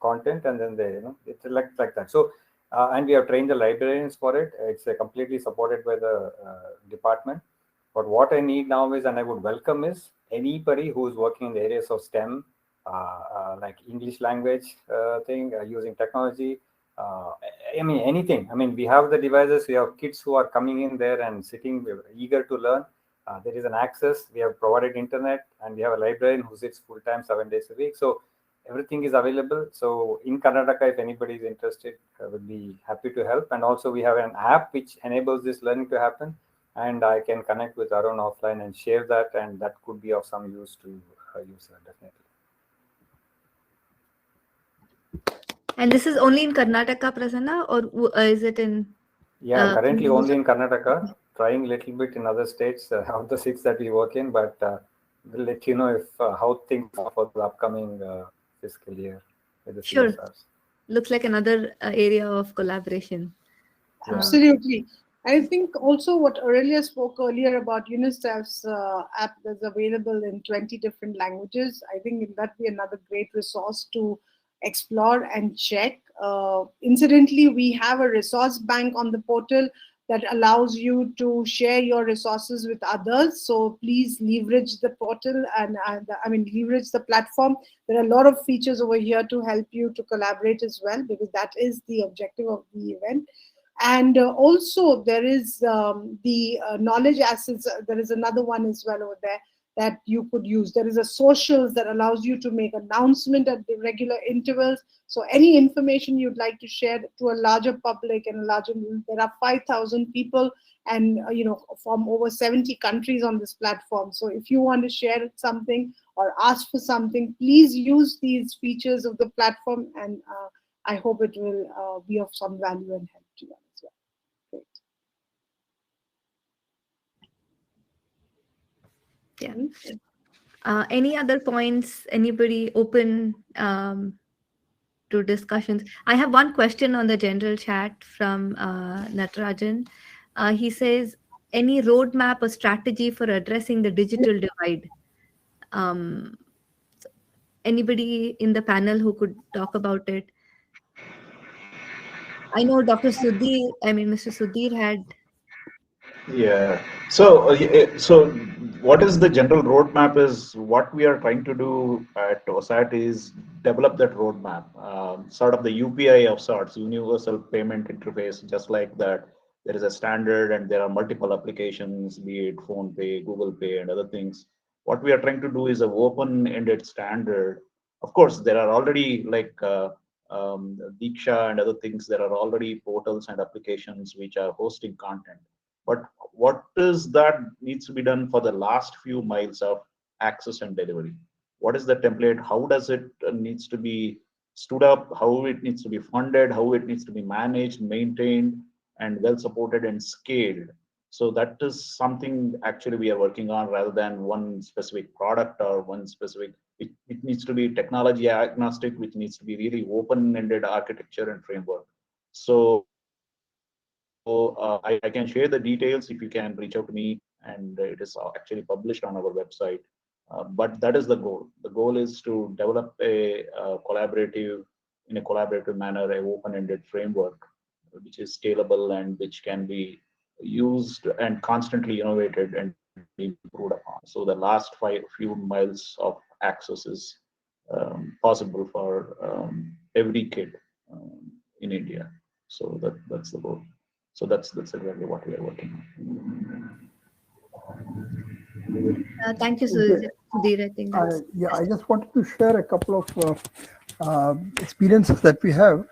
content, and then they, it's like that. So, and we have trained the librarians for it. It's completely supported by the department. But what I need now is, and I would welcome is anybody who is working in the areas of STEM, like English language thing, using technology. I mean, anything. I mean, we have the devices. We have kids who are coming in there and sitting eager to learn. There is an access. We have provided internet, and we have a librarian who sits full time 7 days a week. So everything is available. So in Karnataka, if anybody is interested, I would be happy to help. And also we have an app which enables this learning to happen. And I can connect with Arun offline and share that, and that could be of some use to user definitely. And this is only in Karnataka, Prasanna, or is it in? Yeah, currently only in Karnataka. Trying a little bit in other states of the 6 that we work in, but we'll let you know if how things are for the upcoming fiscal year with the Sure. CSRs. Looks like another area of collaboration. Absolutely. I think also what Aurelia spoke earlier about UNICEF's app that's available in 20 different languages. I think that'd be another great resource to explore and check. Incidentally, we have a resource bank on the portal that allows you to share your resources with others. So please leverage the portal and leverage the platform. There are a lot of features over here to help you to collaborate as well, because that is the objective of the event. And also there is the knowledge assets. There is another one as well over there that you could use. There is a socials that allows you to make announcement at the regular intervals. So any information you'd like to share to a larger public and there are 5,000 people and from over 70 countries on this platform. So if you want to share something or ask for something, please use these features of the platform, and I hope it will be of some value and help to you as well. Great. Yeah. Any other points? Anybody open to discussions? I have one question on the general chat from Natarajan. He says, any roadmap or strategy for addressing the digital divide? Anybody in the panel who could talk about it? I know Mr. Sudhir had. Yeah. So what is the general roadmap is what we are trying to do at OSAT is develop that roadmap, sort of the UPI of sorts, universal payment interface, just like that. There is a standard and there are multiple applications, be it Phone Pay, Google Pay, and other things. What we are trying to do is an open-ended standard. Of course, there are already like Diksha and other things. There are already portals and applications which are hosting content. But what is that needs to be done for the last few miles of access and delivery? What is the template? How does it needs to be stood up? How it needs to be funded? How it needs to be managed, maintained, and well supported and scaled? So that is something actually we are working on, rather than one specific product or one specific. It needs to be technology agnostic, which needs to be really open-ended architecture and framework. So I can share the details if you can reach out to me, and it is actually published on our website. But that is the goal. The goal is to develop in a collaborative manner, an open-ended framework, which is scalable and which can be used and constantly innovated and improved upon. So the last few miles of access is possible for every kid in India. So that's the goal. So that's exactly what we are working on. Thank you, Sudhir. I think that's. I just wanted to share a couple of experiences that we have.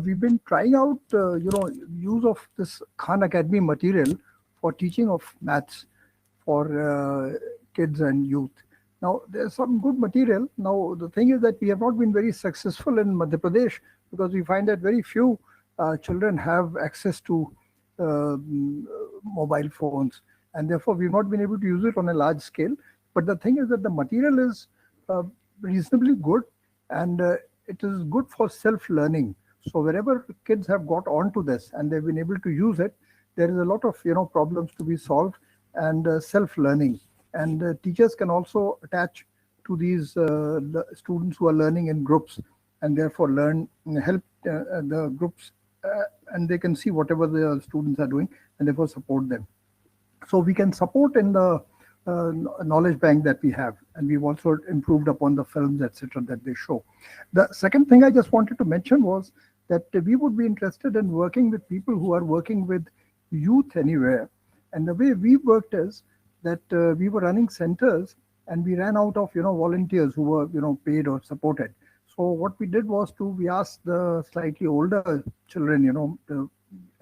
We've been trying out, use of this Khan Academy material for teaching of maths for kids and youth. Now, there's some good material. Now, the thing is that we have not been very successful in Madhya Pradesh, because we find that very few children have access to mobile phones, and therefore we've not been able to use it on a large scale. But the thing is that the material is reasonably good, and it is good for self-learning. So wherever kids have got onto this and they've been able to use it, there is a lot of problems to be solved, and self-learning. And teachers can also attach to these students who are learning in groups, and therefore help the groups, and they can see whatever the students are doing and therefore support them. So we can support in the knowledge bank that we have, and we've also improved upon the films, etc., that they show. The second thing I just wanted to mention was that we would be interested in working with people who are working with youth anywhere. And the way we worked is that we were running centers, and we ran out of volunteers who were paid or supported. So what we did was we asked the slightly older children, the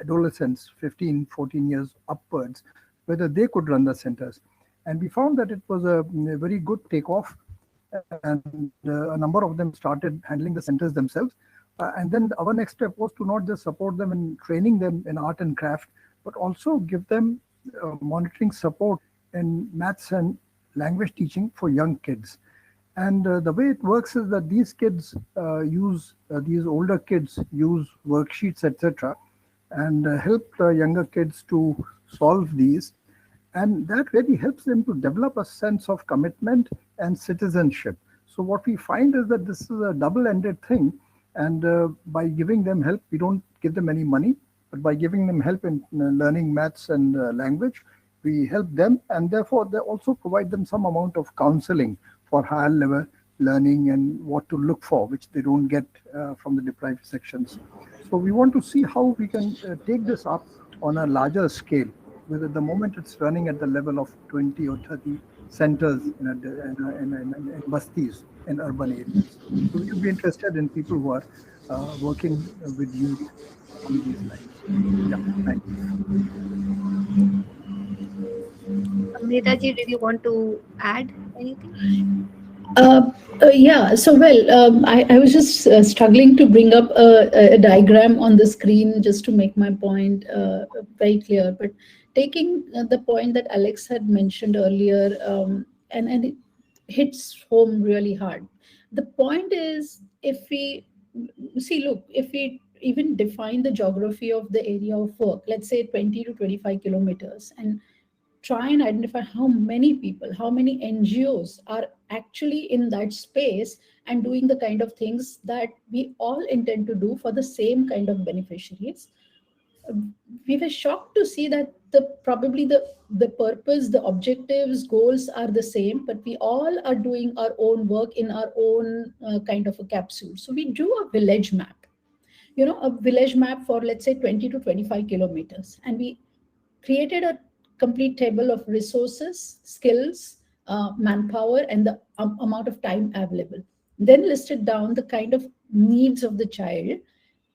adolescents, 15, 14 years upwards, whether they could run the centers. And we found that it was a very good takeoff, and a number of them started handling the centers themselves. And then our next step was to not just support them in training them in art and craft, but also give them monitoring support in maths and language teaching for young kids. And the way it works is that these kids these older kids use worksheets, etc., and help the younger kids to solve these. And that really helps them to develop a sense of commitment and citizenship. So what we find is that this is a double-ended thing. And by giving them help, we don't give them any money, but by giving them help in learning maths and language, we help them, and therefore they also provide them some amount of counseling for higher level learning and what to look for, which they don't get from the deprived sections. So we want to see how we can take this up on a larger scale. Because at the moment it's running at the level of 20 or 30 centers in bastis in urban areas. So we would be interested in people who are working with youth on these lines. Yeah, thanks. Neetaji, did you want to add anything? Yeah, so well, I was just struggling to bring up a diagram on the screen just to make my point very clear. But taking the point that Alex had mentioned earlier, and it hits home really hard. The point is, if we see, look, if we even define the geography of the area of work, let's say 20 to 25 kilometers, and try and identify how many people, how many NGOs are actually in that space and doing the kind of things that we all intend to do for the same kind of beneficiaries. We were shocked to see that probably the purpose, the objectives, goals are the same, but we all are doing our own work in our own kind of a capsule. So we drew a village map, a village map for, let's say, 20 to 25 kilometers, and we created a complete table of resources, skills, manpower, and the amount of time available. Then listed down the kind of needs of the child,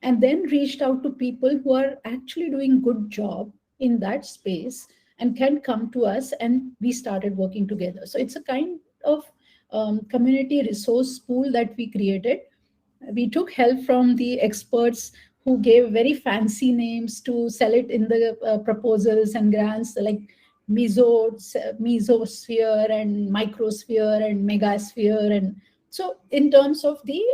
and then reached out to people who are actually doing good job in that space and can come to us, and we started working together. So it's a kind of community resource pool that we created. We took help from the experts who gave very fancy names to sell it in the proposals and grants, like mesosphere and microsphere and megasphere. And so in terms of the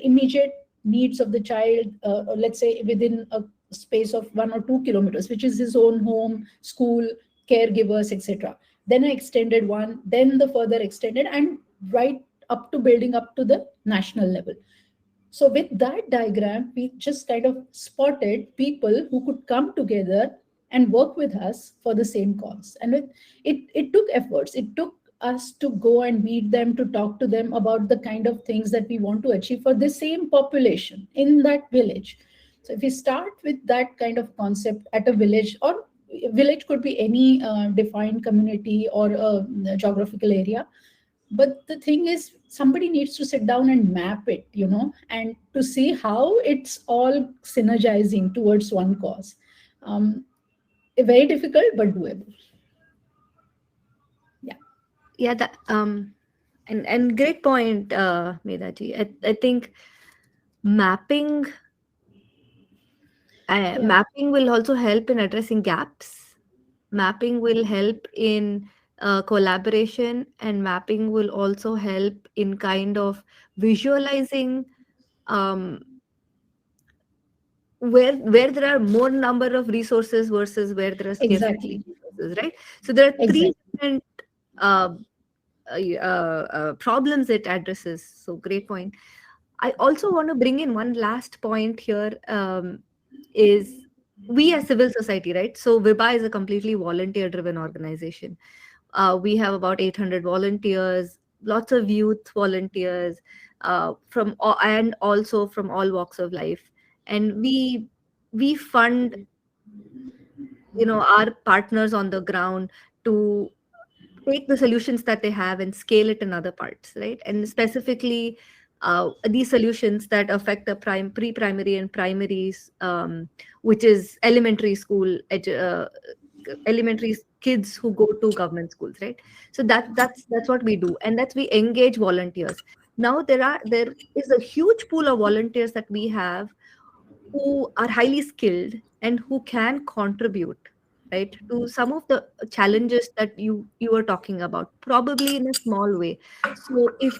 immediate needs of the child, let's say within a space of 1 or 2 kilometers, which is his own home, school, caregivers, etc. Then I extended one, then the further extended, and right up to building up to the national level. So with that diagram, we just kind of spotted people who could come together and work with us for the same cause. And it took efforts. It took us to go and meet them, to talk to them about the kind of things that we want to achieve for the same population in that village. So if we start with that kind of concept at a village, or village could be any defined community or a geographical area. But the thing is, somebody needs to sit down and map it, and to see how it's all synergizing towards one cause. Very difficult, but doable. Yeah. Yeah, that and great point, Medaji. I think mapping mapping will also help in addressing gaps. Mapping will help in collaboration, and mapping will also help in kind of visualizing where there are more number of resources versus where there are scarcity Exactly. resources, right? So there are three Exactly. different problems it addresses. So great point. I also want to bring in one last point here, is we as civil society, right? So Vibha is a completely volunteer driven organization. We have about 800 volunteers, lots of youth volunteers, and also from all walks of life. And we fund, our partners on the ground to take the solutions that they have and scale it in other parts, right? And specifically, these solutions that affect the pre-primary and primaries, which is elementary kids who go to government schools, right? So that's what we do, and that's we engage volunteers. Now there is a huge pool of volunteers that we have who are highly skilled and who can contribute, right, to some of the challenges that you were talking about, probably in a small way. So if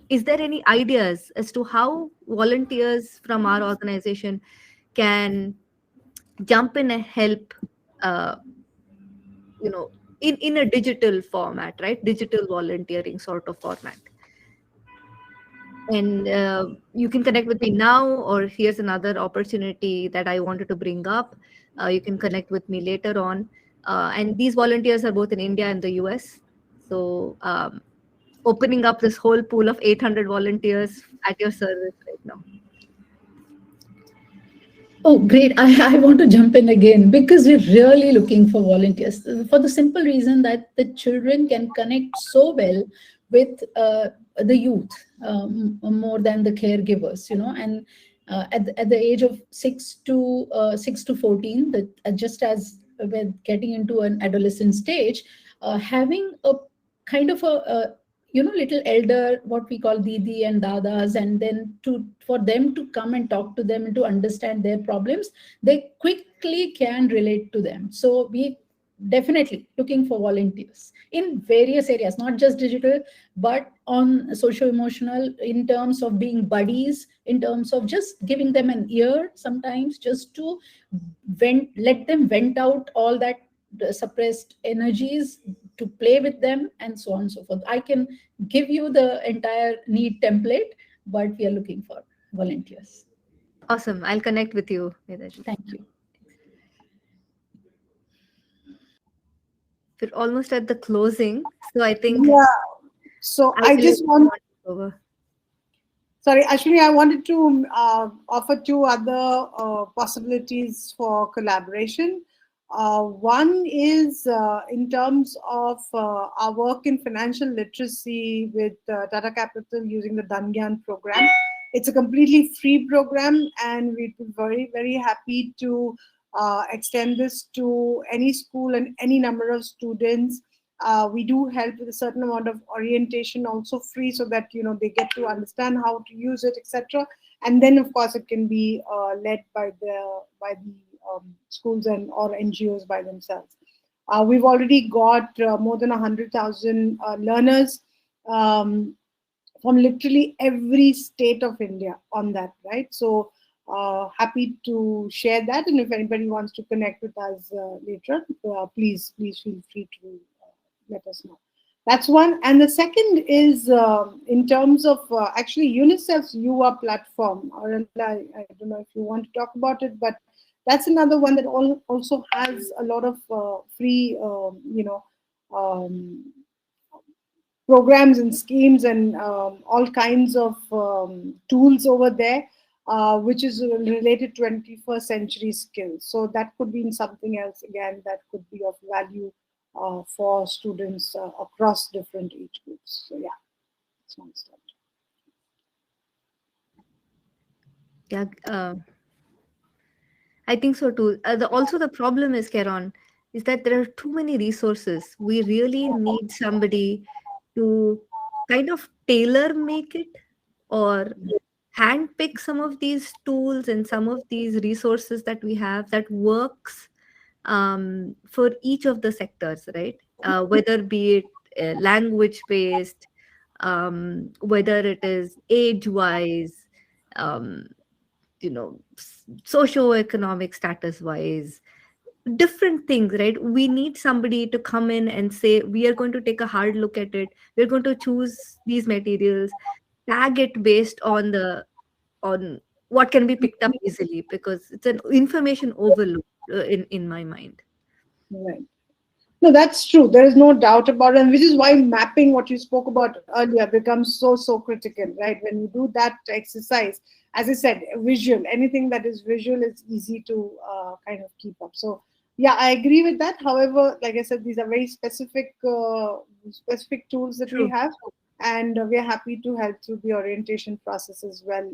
is there any ideas as to how volunteers from our organization can jump in and help, uh, you know in a digital format, right? Digital volunteering sort of format. And you can connect with me now, or here's another opportunity that I wanted to bring up. You can connect with me later on. And these volunteers are both in India and the US. So opening up this whole pool of 800 volunteers at your service right now. Oh, great. I want to jump in again because we're really looking for volunteers for the simple reason that the children can connect so well with the youth, more than the caregivers, and at the age of 6 to 14, that just as we're getting into an adolescent stage, having a kind of a little elder, what we call didi and dadas, and then for them to come and talk to them and to understand their problems, they quickly can relate to them. So we definitely looking for volunteers in various areas, not just digital, but on social emotional, in terms of being buddies, in terms of just giving them an ear sometimes, just to let them vent out all that suppressed energies, to play with them, and so on and so forth. I can give you the entire need template, but we are looking for volunteers. Awesome. I'll connect with you, Vedaji. Thank you. We're almost at the closing, so I think Yeah. So I will just want. over. Sorry, Ashwini, I wanted to offer two other possibilities for collaboration. One is in terms of our work in financial literacy with Tata Capital using the Dangyan program. It's a completely free program, and we'd be very, very happy to extend this to any school and any number of students. We do help with a certain amount of orientation, also free, so that they get to understand how to use it, etc. And then, of course, it can be led by the schools and or NGOs by themselves. We've already got more than 100,000 learners from literally every state of India on that, right? So happy to share that, and if anybody wants to connect with us later, please feel free to let us know. That's one. And the second is in terms of actually UNICEF's UA platform. I don't know if you want to talk about it, but that's another one that also has a lot of free, programs and schemes and all kinds of tools over there, which is related to 21st century skills. So that could be something else, again, that could be of value for students across different age groups. So yeah, that's one step. Yeah, I think so too. Also, the problem is, Karan, is that there are too many resources. We really need somebody to kind of tailor make it, or handpick some of these tools and some of these resources that we have that works for each of the sectors, right? Whether be it language based, whether it is age wise, um, socio-economic status wise, different things, right? We need somebody to come in and say, we are going to take a hard look at it, we're going to choose these materials, tag it based on what can be picked up easily, because it's an information overload in my mind. Right. No, that's true. There is no doubt about it, and which is why mapping, what you spoke about earlier, becomes so critical, right? When you do that exercise, as I said, visual, anything that is visual is easy to kind of keep up. So, yeah, I agree with that. However, like I said, these are very specific tools that we True. have, and we are happy to help through the orientation process as well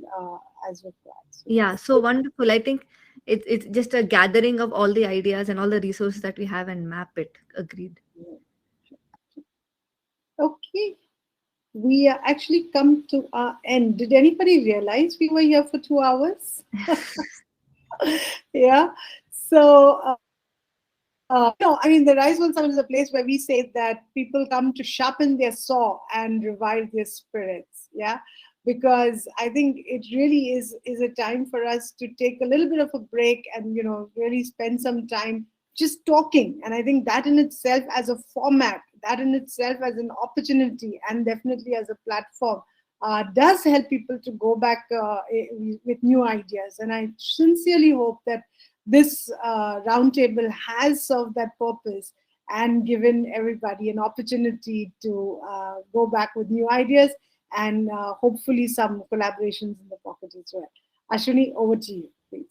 as required. So, Yeah, so wonderful. I think it's just a gathering of all the ideas and all the resources that we have and map it. Agreed. okay. We actually come to our end. Did anybody realize we were here for 2 hours? Yeah. So, no, I mean, the Rise One Summit is a place where we say that people come to sharpen their saw and revive their spirits. Yeah. Because I think it really is a time for us to take a little bit of a break and, really spend some time just talking. And I think that in itself as a format, that in itself as an opportunity, and definitely as a platform, does help people to go back with new ideas. And I sincerely hope that this roundtable has served that purpose and given everybody an opportunity to go back with new ideas and hopefully some collaborations in the pocket as well. Ashwini, over to you, please.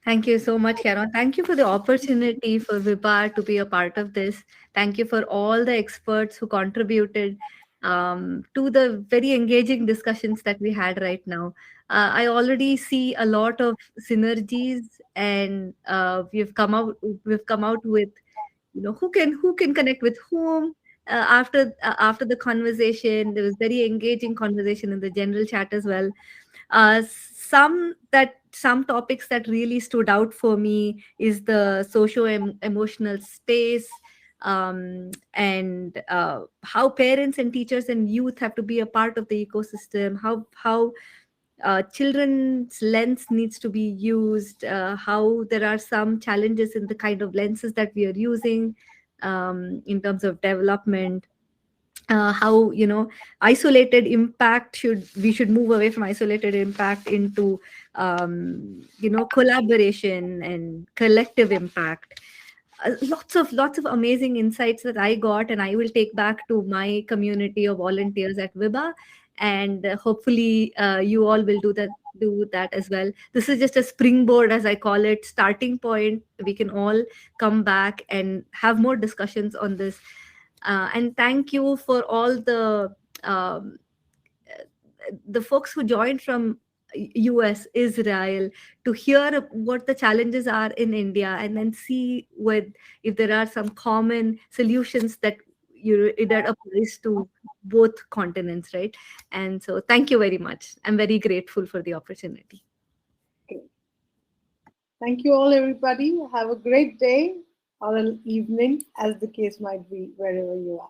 Thank you so much, Karen. Thank you for the opportunity for Vibha to be a part of this. Thank you for all the experts who contributed to the very engaging discussions that we had right now. I already see a lot of synergies, and we've come out with, who can connect with whom. After the conversation, there was very engaging conversation in the general chat as well. Some topics that really stood out for me is the socio-emotional space, and how parents and teachers and youth have to be a part of the ecosystem, how children's lens needs to be used, how there are some challenges in the kind of lenses that we are using in terms of development, how isolated impact we should move away from isolated impact into collaboration and collective impact. Lots of amazing insights that I got, and I will take back to my community of volunteers at Vibha, and hopefully you all will do that as well. This is just a springboard, as I call it, starting point. We can all come back and have more discussions on this. And thank you for all um, the folks who joined from US, Israel, to hear what the challenges are in India, and then see if there are some common solutions that applies to both continents, right? And so thank you very much. I'm very grateful for the opportunity. Thank you all, everybody. Have a great day or an evening, as the case might be, wherever you are.